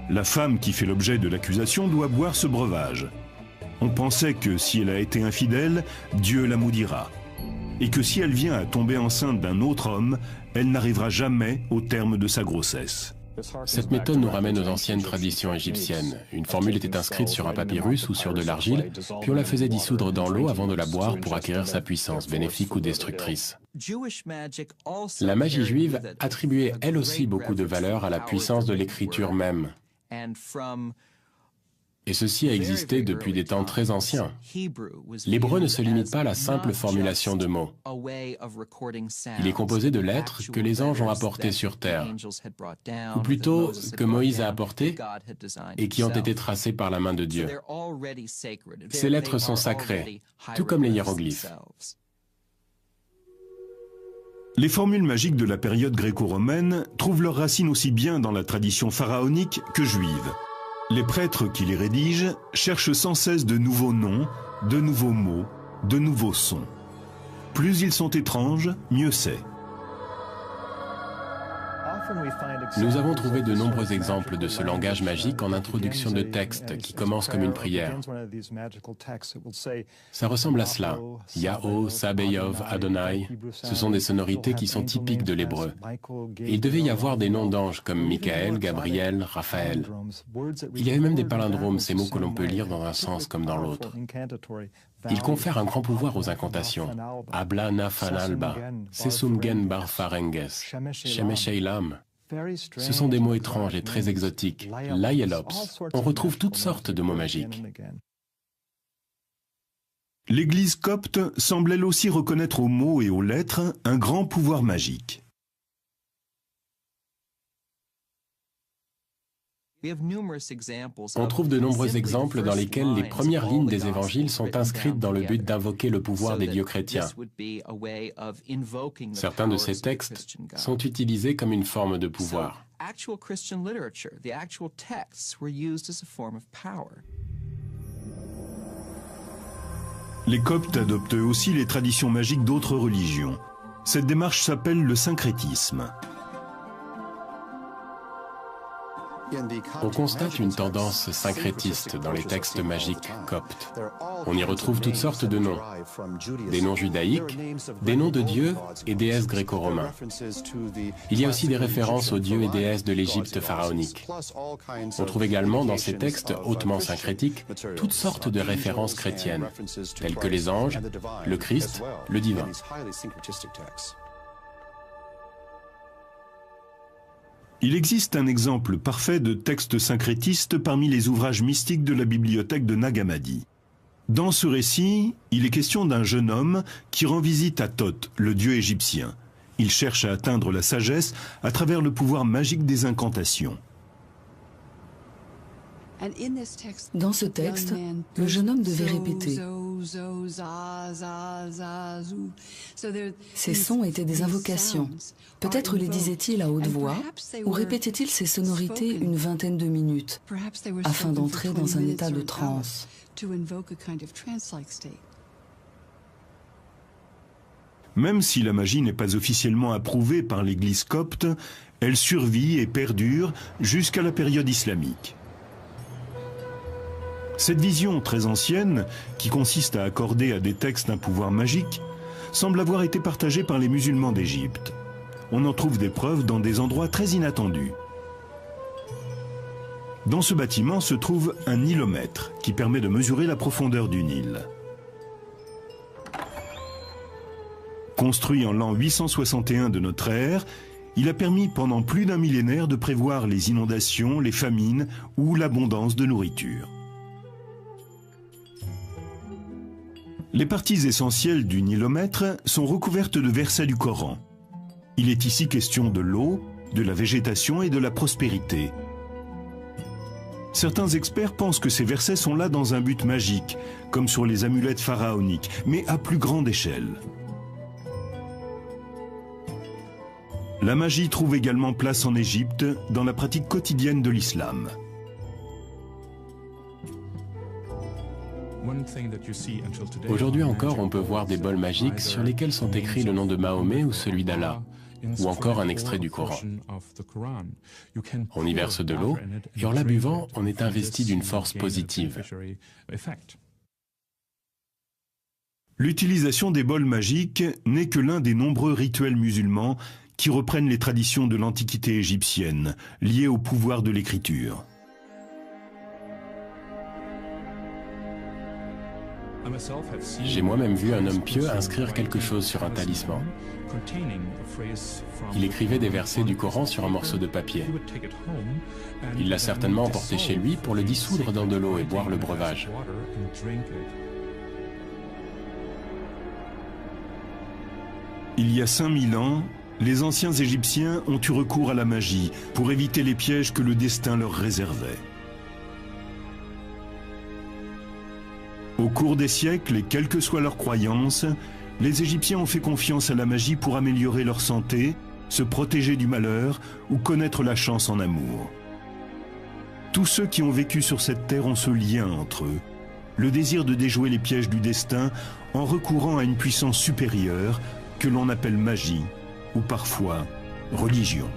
A: La femme qui fait l'objet de l'accusation doit boire ce breuvage. On pensait que si elle a été infidèle, Dieu la maudira. Et que si elle vient à tomber enceinte d'un autre homme, elle n'arrivera jamais au terme de sa grossesse.
B: Cette méthode nous ramène aux anciennes traditions égyptiennes. Une formule était inscrite sur un papyrus ou sur de l'argile, puis on la faisait dissoudre dans l'eau avant de la boire pour acquérir sa puissance, bénéfique ou destructrice. La magie juive attribuait elle aussi beaucoup de valeur à la puissance de l'écriture même. Et ceci a existé depuis des temps très anciens. L'hébreu ne se limite pas à la simple formulation de mots. Il est composé de lettres que les anges ont apportées sur terre, ou plutôt que Moïse a apportées et qui ont été tracées par la main de Dieu. Ces lettres sont sacrées, tout comme les hiéroglyphes.
A: Les formules magiques de la période gréco-romaine trouvent leurs racines aussi bien dans la tradition pharaonique que juive. Les prêtres qui les rédigent cherchent sans cesse de nouveaux noms, de nouveaux mots, de nouveaux sons. Plus ils sont étranges, mieux c'est.
B: Nous avons trouvé de nombreux exemples de ce langage magique en introduction de textes qui commencent comme une prière. Ça ressemble à cela. Yahoo, Sabeyov, Adonai, ce sont des sonorités qui sont typiques de l'hébreu. Et il devait y avoir des noms d'anges comme Michael, Gabriel, Raphaël. Il y avait même des palindromes, ces mots que l'on peut lire dans un sens comme dans l'autre. Il confère un grand pouvoir aux incantations. Abla Nafanalba, Sesumgen Barfarenges, Shemesheilam. Ce sont des mots étranges et très exotiques. Laielops. On retrouve toutes sortes de mots magiques.
A: L'Église copte semble elle aussi reconnaître aux mots et aux lettres un grand pouvoir magique.
B: On trouve de nombreux exemples dans lesquels les premières lignes des évangiles sont inscrites dans le but d'invoquer le pouvoir des dieux chrétiens. Certains de ces textes sont utilisés comme une forme de pouvoir.
A: Les Coptes adoptent aussi les traditions magiques d'autres religions. Cette démarche s'appelle le syncrétisme.
B: On constate une tendance syncrétiste dans les textes magiques coptes. On y retrouve toutes sortes de noms. Des noms judaïques, des noms de dieux et déesses gréco-romains. Il y a aussi des références aux dieux et déesses de l'Égypte pharaonique. On trouve également dans ces textes hautement syncrétiques toutes sortes de références chrétiennes, telles que les anges, le Christ, le divin.
A: Il existe un exemple parfait de texte syncrétiste parmi les ouvrages mystiques de la bibliothèque de Nag Hammadi. Dans ce récit, il est question d'un jeune homme qui rend visite à Thoth, le dieu égyptien. Il cherche à atteindre la sagesse à travers le pouvoir magique des incantations.
D: Dans ce texte, le jeune homme devait répéter. Ces sons étaient des invocations. Peut-être les disait-il à haute voix, ou répétait-il ces sonorités une vingtaine de minutes, afin d'entrer dans un état de transe.
A: Même si la magie n'est pas officiellement approuvée par l'Église copte, elle survit et perdure jusqu'à la période islamique. Cette vision très ancienne, qui consiste à accorder à des textes un pouvoir magique, semble avoir été partagée par les musulmans d'Égypte. On en trouve des preuves dans des endroits très inattendus. Dans ce bâtiment se trouve un nilomètre qui permet de mesurer la profondeur du Nil. Construit en l'an 861 de notre ère, il a permis pendant plus d'un millénaire de prévoir les inondations, les famines ou l'abondance de nourriture. Les parties essentielles du nilomètre sont recouvertes de versets du Coran. Il est ici question de l'eau, de la végétation et de la prospérité. Certains experts pensent que ces versets sont là dans un but magique, comme sur les amulettes pharaoniques, mais à plus grande échelle. La magie trouve également place en Égypte dans la pratique quotidienne de l'islam.
B: Aujourd'hui encore, on peut voir des bols magiques sur lesquels sont écrits le nom de Mahomet ou celui d'Allah, ou encore un extrait du Coran. On y verse de l'eau, et en la buvant, on est investi d'une force positive.
A: L'utilisation des bols magiques n'est que l'un des nombreux rituels musulmans qui reprennent les traditions de l'Antiquité égyptienne, liées au pouvoir de l'écriture.
B: J'ai moi-même vu un homme pieux inscrire quelque chose sur un talisman. Il écrivait des versets du Coran sur un morceau de papier. Il l'a certainement emporté chez lui pour le dissoudre dans de l'eau et boire le breuvage.
A: Il y a 5000 ans, les anciens Égyptiens ont eu recours à la magie pour éviter les pièges que le destin leur réservait. Au cours des siècles, et quelle que soit leur croyance, les Égyptiens ont fait confiance à la magie pour améliorer leur santé, se protéger du malheur ou connaître la chance en amour. Tous ceux qui ont vécu sur cette terre ont ce lien entre eux, le désir de déjouer les pièges du destin en recourant à une puissance supérieure que l'on appelle magie ou parfois religion.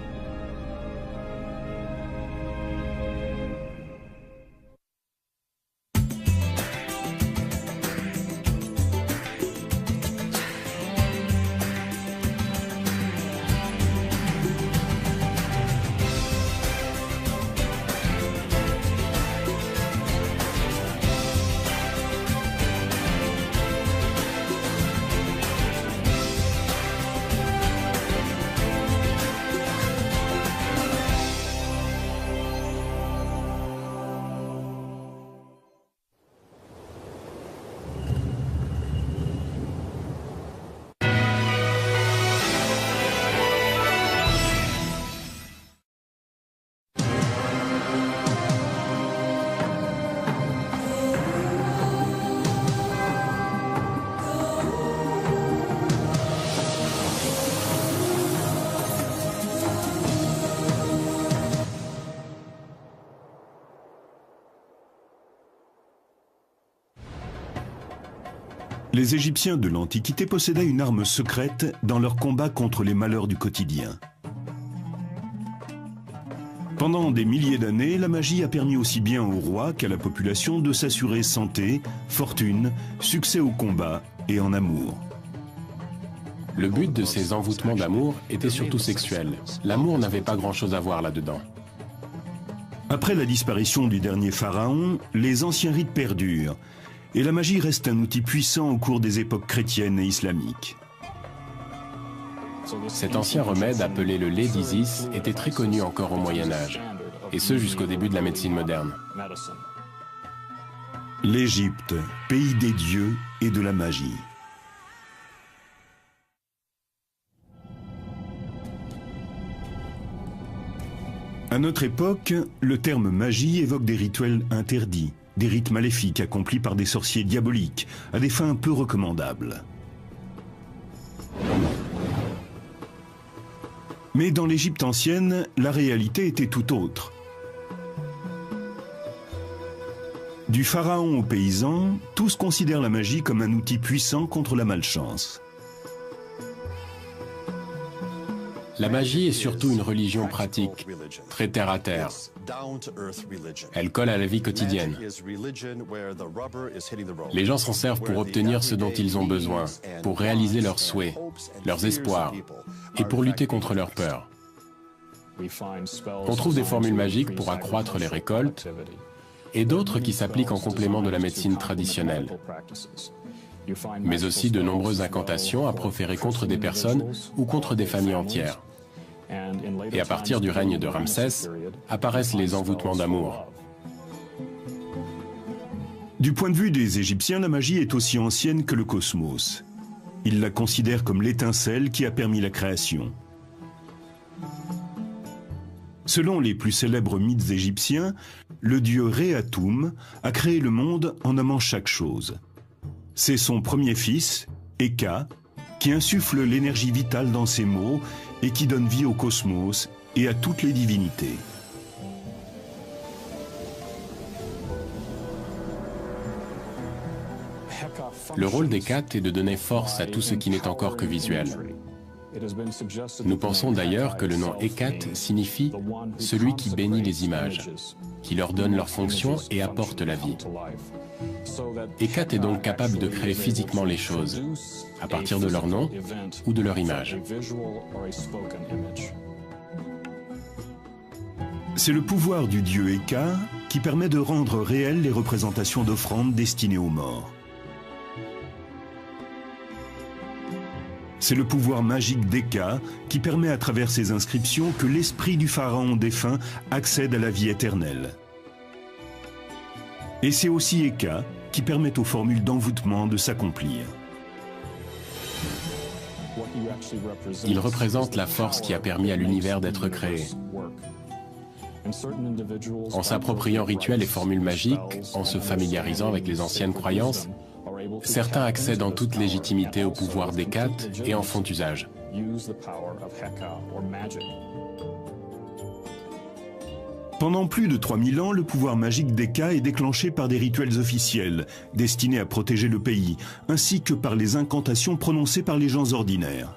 A: Les Égyptiens de l'Antiquité possédaient une arme secrète dans leur combat contre les malheurs du quotidien. Pendant des milliers d'années, la magie a permis aussi bien aux rois qu'à la population de s'assurer santé, fortune, succès au combat et en amour.
B: Le but de ces envoûtements d'amour était surtout sexuel. L'amour n'avait pas grand-chose à voir là-dedans.
A: Après la disparition du dernier pharaon, les anciens rites perdurent, et la magie reste un outil puissant au cours des époques chrétiennes et islamiques.
B: Cet ancien remède appelé le lait d'Isis était très connu encore au Moyen-Âge, et ce jusqu'au début de la médecine moderne.
A: L'Égypte, pays des dieux et de la magie. À notre époque, le terme magie évoque des rituels interdits, des rites maléfiques accomplis par des sorciers diaboliques, à des fins peu recommandables. Mais dans l'Égypte ancienne, la réalité était tout autre. Du pharaon aux paysans, tous considèrent la magie comme un outil puissant contre la malchance.
B: La magie est surtout une religion pratique, très terre-à-terre. Elle colle à la vie quotidienne. Les gens s'en servent pour obtenir ce dont ils ont besoin, pour réaliser leurs souhaits, leurs espoirs, et pour lutter contre leurs peurs. On trouve des formules magiques pour accroître les récoltes, et d'autres qui s'appliquent en complément de la médecine traditionnelle. Mais aussi de nombreuses incantations à proférer contre des personnes ou contre des familles entières. Et à partir du règne de Ramsès, apparaissent les envoûtements d'amour.
A: Du point de vue des Égyptiens, la magie est aussi ancienne que le cosmos. Ils la considèrent comme l'étincelle qui a permis la création. Selon les plus célèbres mythes égyptiens, le dieu Ré-Atoum a créé le monde en nommant chaque chose. C'est son premier fils, Eka, qui insuffle l'énergie vitale dans ses mots et qui donne vie au cosmos et à toutes les divinités.
B: Le rôle d'Hécate est de donner force à tout ce qui n'est encore que visuel. Nous pensons d'ailleurs que le nom Hécate signifie « celui qui bénit les images », qui leur donne leur fonction et apporte la vie. Hécate est donc capable de créer physiquement les choses, à partir de leur nom ou de leur image.
A: C'est le pouvoir du dieu Eka qui permet de rendre réelles les représentations d'offrandes destinées aux morts. C'est le pouvoir magique d'Eka qui permet à travers ces inscriptions que l'esprit du pharaon défunt accède à la vie éternelle. Et c'est aussi Eka qui permet aux formules d'envoûtement de s'accomplir.
B: Il représente la force qui a permis à l'univers d'être créé. En s'appropriant rituels et formules magiques, en se familiarisant avec les anciennes croyances, certains accèdent en toute légitimité au pouvoir d'Hécate et en font usage.
A: Pendant plus de 3000 ans, le pouvoir magique d'Eka est déclenché par des rituels officiels, destinés à protéger le pays, ainsi que par les incantations prononcées par les gens ordinaires.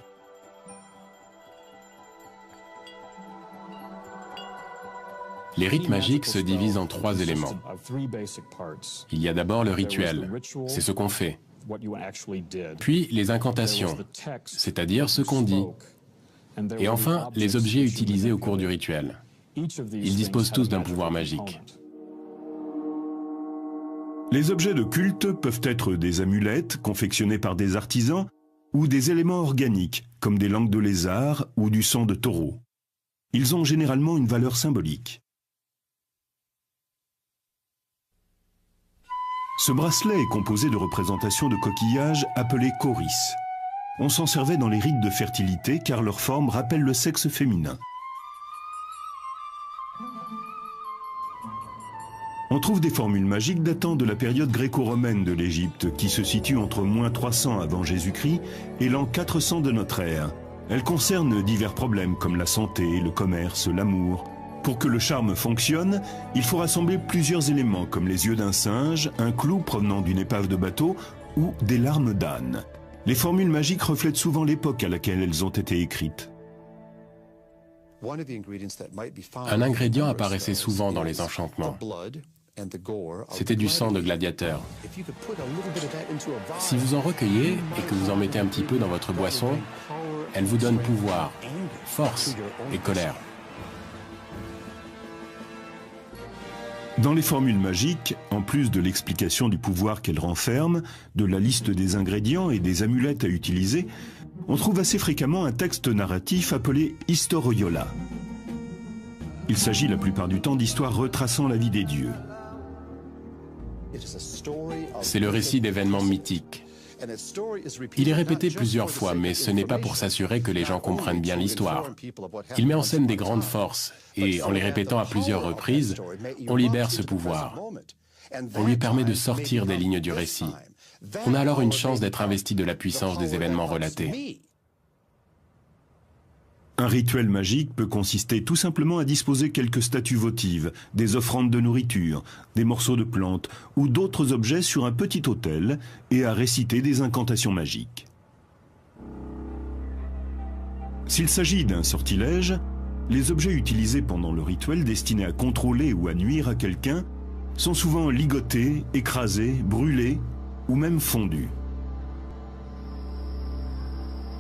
B: Les rites magiques se divisent en 3 éléments. Il y a d'abord le rituel, c'est ce qu'on fait. Puis les incantations, c'est-à-dire ce qu'on dit. Et enfin, les objets utilisés au cours du rituel. Ils disposent tous d'un pouvoir magique.
A: Les objets de culte peuvent être des amulettes confectionnées par des artisans ou des éléments organiques, comme des langues de lézard ou du sang de taureau. Ils ont généralement une valeur symbolique. Ce bracelet est composé de représentations de coquillages appelés choris. On s'en servait dans les rites de fertilité car leur forme rappelle le sexe féminin. On trouve des formules magiques datant de la période gréco-romaine de l'Égypte qui se situe entre -300 avant Jésus-Christ et l'an 400 de notre ère. Elles concernent divers problèmes comme la santé, le commerce, l'amour. Pour que le charme fonctionne, il faut rassembler plusieurs éléments comme les yeux d'un singe, un clou provenant d'une épave de bateau ou des larmes d'âne. Les formules magiques reflètent souvent l'époque à laquelle elles ont été écrites.
B: Un ingrédient apparaissait souvent dans les enchantements. C'était du sang de gladiateur. Si vous en recueillez et que vous en mettez un petit peu dans votre boisson, elle vous donne pouvoir, force et colère.
A: Dans les formules magiques, en plus de l'explication du pouvoir qu'elles renferment, de la liste des ingrédients et des amulettes à utiliser, on trouve assez fréquemment un texte narratif appelé historiola. Il s'agit la plupart du temps d'histoires retraçant la vie des dieux.
B: C'est le récit d'événements mythiques. Il est répété plusieurs fois, mais ce n'est pas pour s'assurer que les gens comprennent bien l'histoire. Il met en scène des grandes forces, et en les répétant à plusieurs reprises, on libère ce pouvoir. On lui permet de sortir des lignes du récit. On a alors une chance d'être investi de la puissance des événements relatés.
A: Un rituel magique peut consister tout simplement à disposer quelques statues votives, des offrandes de nourriture, des morceaux de plantes ou d'autres objets sur un petit autel et à réciter des incantations magiques. S'il s'agit d'un sortilège, les objets utilisés pendant le rituel destinés à contrôler ou à nuire à quelqu'un sont souvent ligotés, écrasés, brûlés ou même fondus.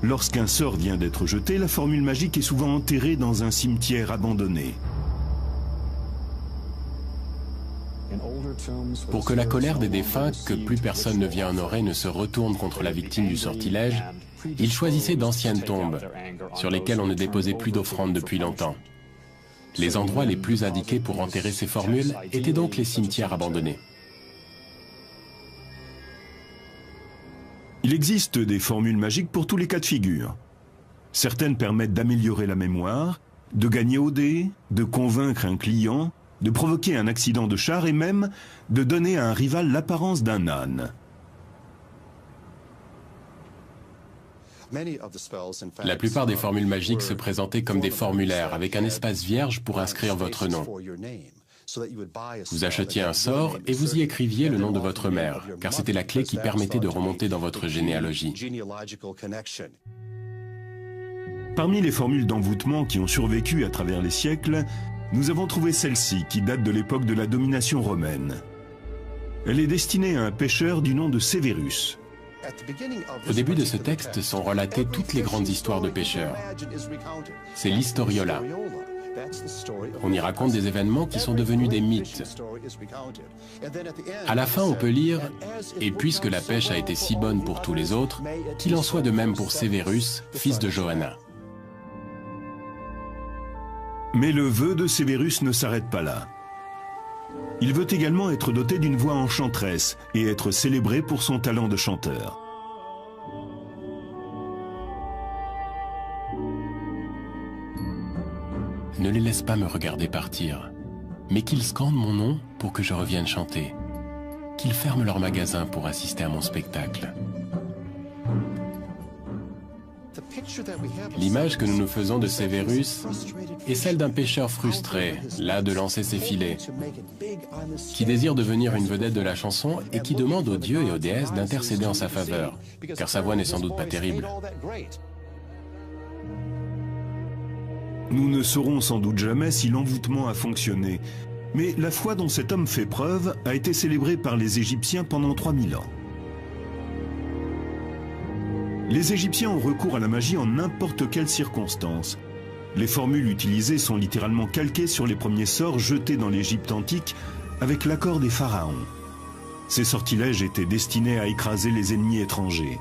A: Lorsqu'un sort vient d'être jeté, la formule magique est souvent enterrée dans un cimetière abandonné.
B: Pour que la colère des défunts, que plus personne ne vient honorer, ne se retourne contre la victime du sortilège, ils choisissaient d'anciennes tombes, sur lesquelles on ne déposait plus d'offrandes depuis longtemps. Les endroits les plus indiqués pour enterrer ces formules étaient donc les cimetières abandonnés.
A: Il existe des formules magiques pour tous les cas de figure. Certaines permettent d'améliorer la mémoire, de gagner au dé, de convaincre un client, de provoquer un accident de char et même de donner à un rival l'apparence d'un âne.
B: La plupart des formules magiques se présentaient comme des formulaires avec un espace vierge pour inscrire votre nom. Vous achetiez un sort et vous y écriviez le nom de votre mère, car c'était la clé qui permettait de remonter dans votre généalogie.
A: Parmi les formules d'envoûtement qui ont survécu à travers les siècles, nous avons trouvé celle-ci qui date de l'époque de la domination romaine. Elle est destinée à un pêcheur du nom de Sévérus.
B: Au début de ce texte sont relatées toutes les grandes histoires de pêcheurs. C'est l'Historiola. On y raconte des événements qui sont devenus des mythes. À la fin, on peut lire « Et puisque la pêche a été si bonne pour tous les autres, qu'il en soit de même pour Sévérus, fils de Johanna. »
A: Mais le vœu de Sévérus ne s'arrête pas là. Il veut également être doté d'une voix enchanteresse et être célébré pour son talent de chanteur.
B: Ne les laisse pas me regarder partir, mais qu'ils scandent mon nom pour que je revienne chanter, qu'ils ferment leur magasin pour assister à mon spectacle. L'image que nous nous faisons de Sévérus est celle d'un pêcheur frustré, las de lancer ses filets, qui désire devenir une vedette de la chanson et qui demande aux dieux et aux déesses d'intercéder en sa faveur, car sa voix n'est sans doute pas terrible.
A: Nous ne saurons sans doute jamais si l'envoûtement a fonctionné, mais la foi dont cet homme fait preuve a été célébrée par les Égyptiens pendant 3000 ans. Les Égyptiens ont recours à la magie en n'importe quelle circonstance. Les formules utilisées sont littéralement calquées sur les premiers sorts jetés dans l'Égypte antique avec l'accord des pharaons. Ces sortilèges étaient destinés à écraser les ennemis étrangers.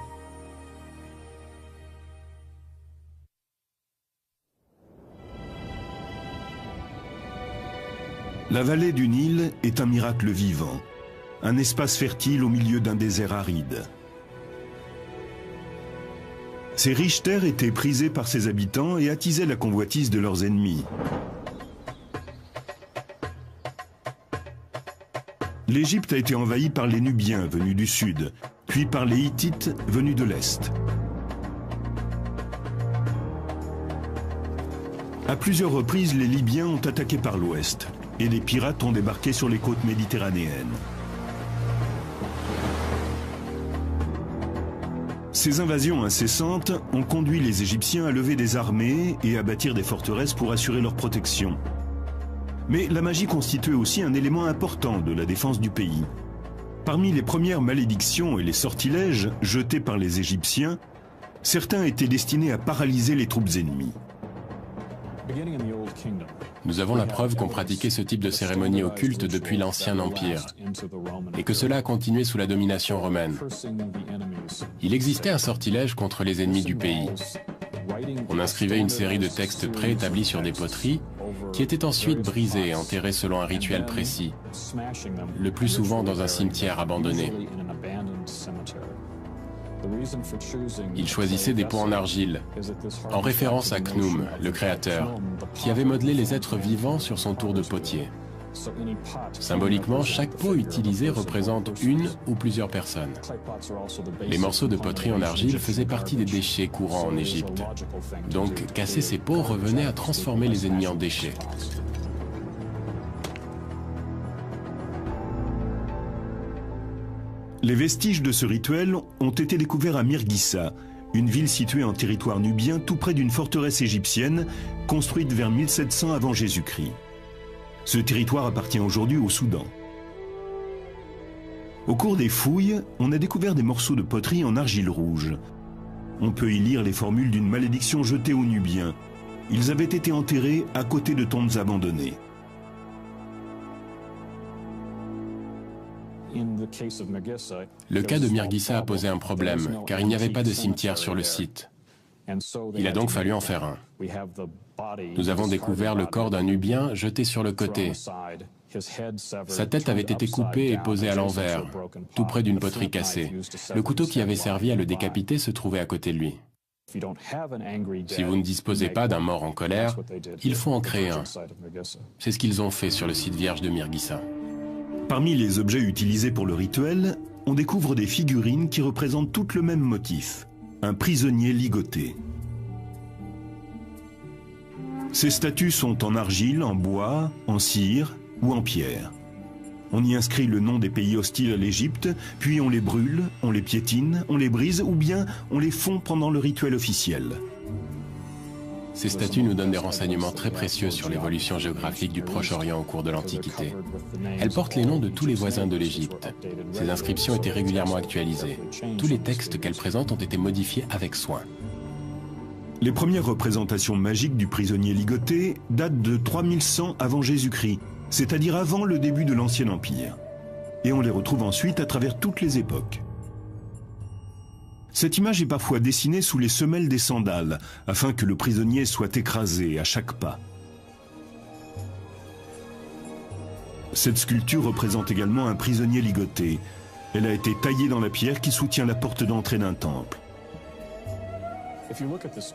A: La vallée du Nil est un miracle vivant, un espace fertile au milieu d'un désert aride. Ces riches terres étaient prisées par ses habitants et attisaient la convoitise de leurs ennemis. L'Égypte a été envahie par les Nubiens venus du sud, puis par les Hittites venus de l'est. À plusieurs reprises, les Libyens ont attaqué par l'ouest et les pirates ont débarqué sur les côtes méditerranéennes. Ces invasions incessantes ont conduit les Égyptiens à lever des armées et à bâtir des forteresses pour assurer leur protection. Mais la magie constituait aussi un élément important de la défense du pays. Parmi les premières malédictions et les sortilèges jetés par les Égyptiens, certains étaient destinés à paralyser les troupes ennemies.
B: Nous avons la preuve qu'on pratiquait ce type de cérémonie occulte depuis l'Ancien Empire, et que cela a continué sous la domination romaine. Il existait un sortilège contre les ennemis du pays. On inscrivait une série de textes préétablis sur des poteries, qui étaient ensuite brisés et enterrés selon un rituel précis, le plus souvent dans un cimetière abandonné. Ils choisissaient des pots en argile, en référence à Khnum, le créateur, qui avait modelé les êtres vivants sur son tour de potier. Symboliquement, chaque pot utilisé représente une ou plusieurs personnes. Les morceaux de poterie en argile faisaient partie des déchets courants en Égypte. Donc, casser ces pots revenait à transformer les ennemis en déchets.
A: Les vestiges de ce rituel ont été découverts à Mirghissa, une ville située en territoire nubien tout près d'une forteresse égyptienne construite vers 1700 avant Jésus-Christ. Ce territoire appartient aujourd'hui au Soudan. Au cours des fouilles, on a découvert des morceaux de poterie en argile rouge. On peut y lire les formules d'une malédiction jetée aux Nubiens. Ils avaient été enterrés à côté de tombes abandonnées.
B: Le cas de Mirghissa a posé un problème, car il n'y avait pas de cimetière sur le site. Il a donc fallu en faire un. Nous avons découvert le corps d'un Nubien jeté sur le côté. Sa tête avait été coupée et posée à l'envers, tout près d'une poterie cassée. Le couteau qui avait servi à le décapiter se trouvait à côté de lui. Si vous ne disposez pas d'un mort en colère, il faut en créer un. C'est ce qu'ils ont fait sur le site vierge de Mirghissa.
A: Parmi les objets utilisés pour le rituel, on découvre des figurines qui représentent toutes le même motif, un prisonnier ligoté. Ces statues sont en argile, en bois, en cire ou en pierre. On y inscrit le nom des pays hostiles à l'Égypte, puis on les brûle, on les piétine, on les brise ou bien on les fond pendant le rituel officiel.
B: Ces statues nous donnent des renseignements très précieux sur l'évolution géographique du Proche-Orient au cours de l'Antiquité. Elles portent les noms de tous les voisins de l'Égypte. Ces inscriptions étaient régulièrement actualisées. Tous les textes qu'elles présentent ont été modifiés avec soin.
A: Les premières représentations magiques du prisonnier ligoté datent de 3100 avant Jésus-Christ, c'est-à-dire avant le début de l'Ancien Empire. Et on les retrouve ensuite à travers toutes les époques. Cette image est parfois dessinée sous les semelles des sandales, afin que le prisonnier soit écrasé à chaque pas. Cette sculpture représente également un prisonnier ligoté. Elle a été taillée dans la pierre qui soutient la porte d'entrée d'un temple.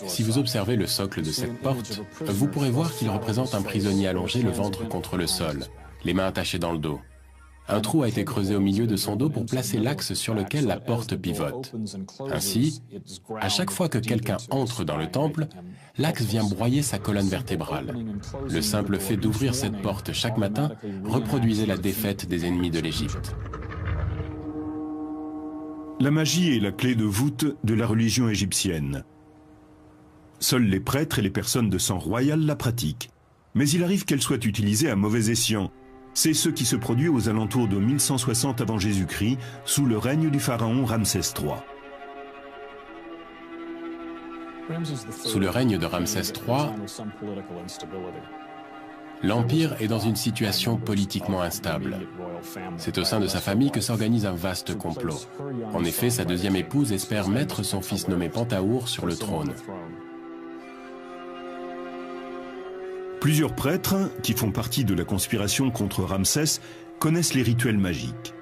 B: Si vous observez le socle de cette porte, vous pourrez voir qu'il représente un prisonnier allongé le ventre contre le sol, les mains attachées dans le dos. Un trou a été creusé au milieu de son dos pour placer l'axe sur lequel la porte pivote. Ainsi, à chaque fois que quelqu'un entre dans le temple, l'axe vient broyer sa colonne vertébrale. Le simple fait d'ouvrir cette porte chaque matin reproduisait la défaite des ennemis de l'Égypte.
A: La magie est la clé de voûte de la religion égyptienne. Seuls les prêtres et les personnes de sang royal la pratiquent. Mais il arrive qu'elle soit utilisée à mauvais escient. C'est ce qui se produit aux alentours de 1160 avant Jésus-Christ, sous le règne du pharaon Ramsès III.
B: Sous le règne de Ramsès III, l'Empire est dans une situation politiquement instable. C'est au sein de sa famille que s'organise un vaste complot. En effet, sa deuxième épouse espère mettre son fils nommé Pentahour sur le trône.
A: Plusieurs prêtres, qui font partie de la conspiration contre Ramsès, connaissent les rituels magiques.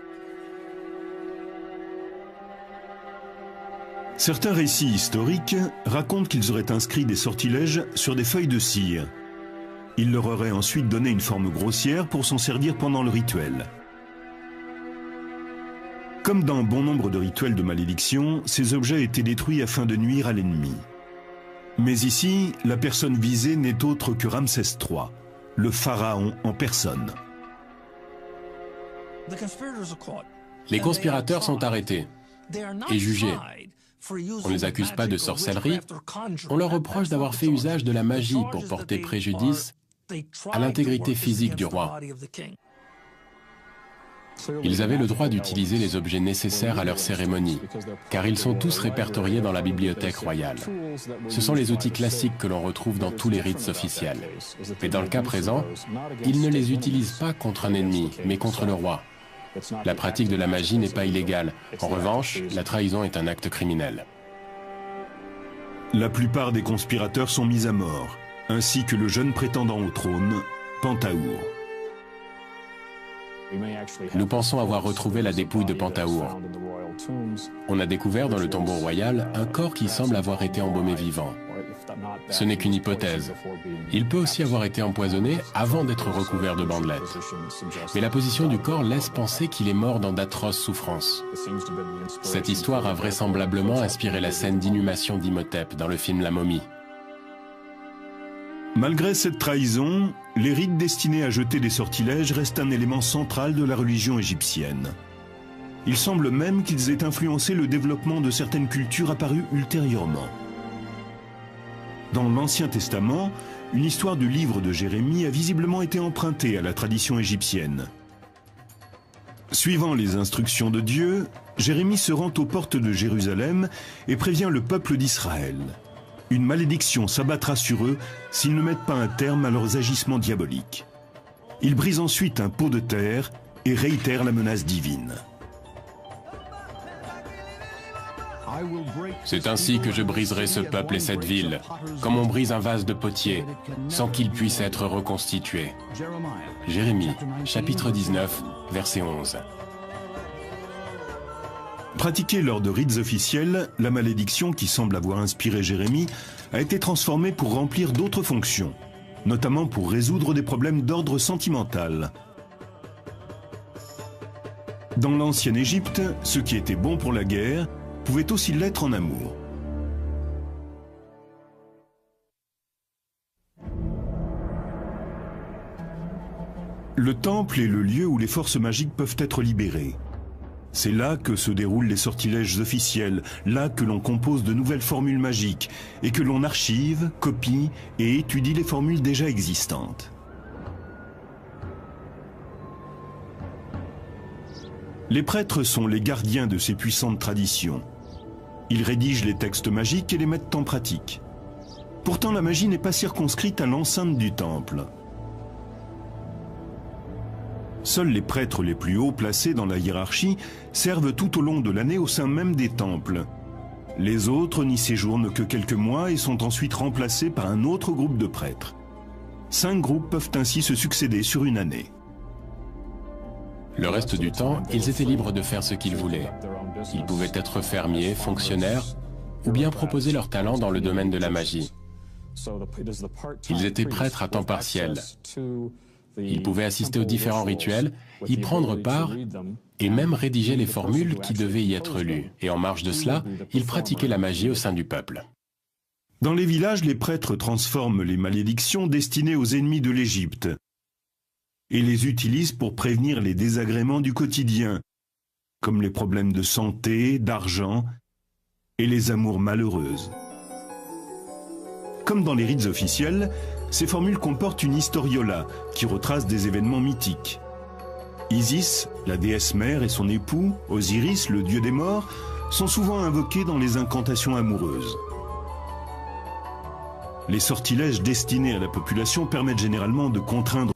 A: Certains récits historiques racontent qu'ils auraient inscrit des sortilèges sur des feuilles de cire. Ils leur auraient ensuite donné une forme grossière pour s'en servir pendant le rituel. Comme dans bon nombre de rituels de malédiction, ces objets étaient détruits afin de nuire à l'ennemi. Mais ici, la personne visée n'est autre que Ramsès III, le pharaon en personne.
B: Les conspirateurs sont arrêtés et jugés. On ne les accuse pas de sorcellerie, on leur reproche d'avoir fait usage de la magie pour porter préjudice à l'intégrité physique du roi. Ils avaient le droit d'utiliser les objets nécessaires à leur cérémonie, car ils sont tous répertoriés dans la bibliothèque royale. Ce sont les outils classiques que l'on retrouve dans tous les rites officiels. Mais dans le cas présent, ils ne les utilisent pas contre un ennemi, mais contre le roi. La pratique de la magie n'est pas illégale. En revanche, la trahison est un acte criminel.
A: La plupart des conspirateurs sont mis à mort, ainsi que le jeune prétendant au trône, Pentahour.
B: Nous pensons avoir retrouvé la dépouille de Pentahour. On a découvert dans le tombeau royal un corps qui semble avoir été embaumé vivant. Ce n'est qu'une hypothèse. Il peut aussi avoir été empoisonné avant d'être recouvert de bandelettes. Mais la position du corps laisse penser qu'il est mort dans d'atroces souffrances. Cette histoire a vraisemblablement inspiré la scène d'inhumation d'Imhotep dans le film La Momie.
A: Malgré cette trahison, les rites destinés à jeter des sortilèges restent un élément central de la religion égyptienne. Il semble même qu'ils aient influencé le développement de certaines cultures apparues ultérieurement. Dans l'Ancien Testament, une histoire du livre de Jérémie a visiblement été empruntée à la tradition égyptienne. Suivant les instructions de Dieu, Jérémie se rend aux portes de Jérusalem et prévient le peuple d'Israël. Une malédiction s'abattra sur eux s'ils ne mettent pas un terme à leurs agissements diaboliques. Il brise ensuite un pot de terre et réitère la menace divine.
B: C'est ainsi que je briserai ce peuple et cette ville, comme on brise un vase de potier, sans qu'il puisse être reconstitué. Jérémie, chapitre 19, verset 11.
A: Pratiquée lors de rites officiels, la malédiction qui semble avoir inspiré Jérémie a été transformée pour remplir d'autres fonctions, notamment pour résoudre des problèmes d'ordre sentimental. Dans l'ancienne Égypte, ce qui était bon pour la guerre pouvait aussi l'être en amour. Le temple est le lieu où les forces magiques peuvent être libérées. C'est là que se déroulent les sortilèges officiels, là que l'on compose de nouvelles formules magiques et que l'on archive, copie et étudie les formules déjà existantes. Les prêtres sont les gardiens de ces puissantes traditions. Ils rédigent les textes magiques et les mettent en pratique. Pourtant, la magie n'est pas circonscrite à l'enceinte du temple. Seuls les prêtres les plus hauts placés dans la hiérarchie servent tout au long de l'année au sein même des temples. Les autres n'y séjournent que quelques mois et sont ensuite remplacés par un autre groupe de prêtres. 5 groupes peuvent ainsi se succéder sur une année.
B: Le reste du temps, ils étaient libres de faire ce qu'ils voulaient. Ils pouvaient être fermiers, fonctionnaires, ou bien proposer leur talent dans le domaine de la magie. Ils étaient prêtres à temps partiel. Ils pouvaient assister aux différents rituels, y prendre part, et même rédiger les formules qui devaient y être lues. Et en marge de cela, ils pratiquaient la magie au sein du peuple.
A: Dans les villages, les prêtres transforment les malédictions destinées aux ennemis de l'Égypte et les utilisent pour prévenir les désagréments du quotidien, comme les problèmes de santé, d'argent et les amours malheureuses. Comme dans les rites officiels, ces formules comportent une historiola qui retrace des événements mythiques. Isis, la déesse mère, et son époux, Osiris, le dieu des morts, sont souvent invoqués dans les incantations amoureuses. Les sortilèges destinés à la population permettent généralement de contraindre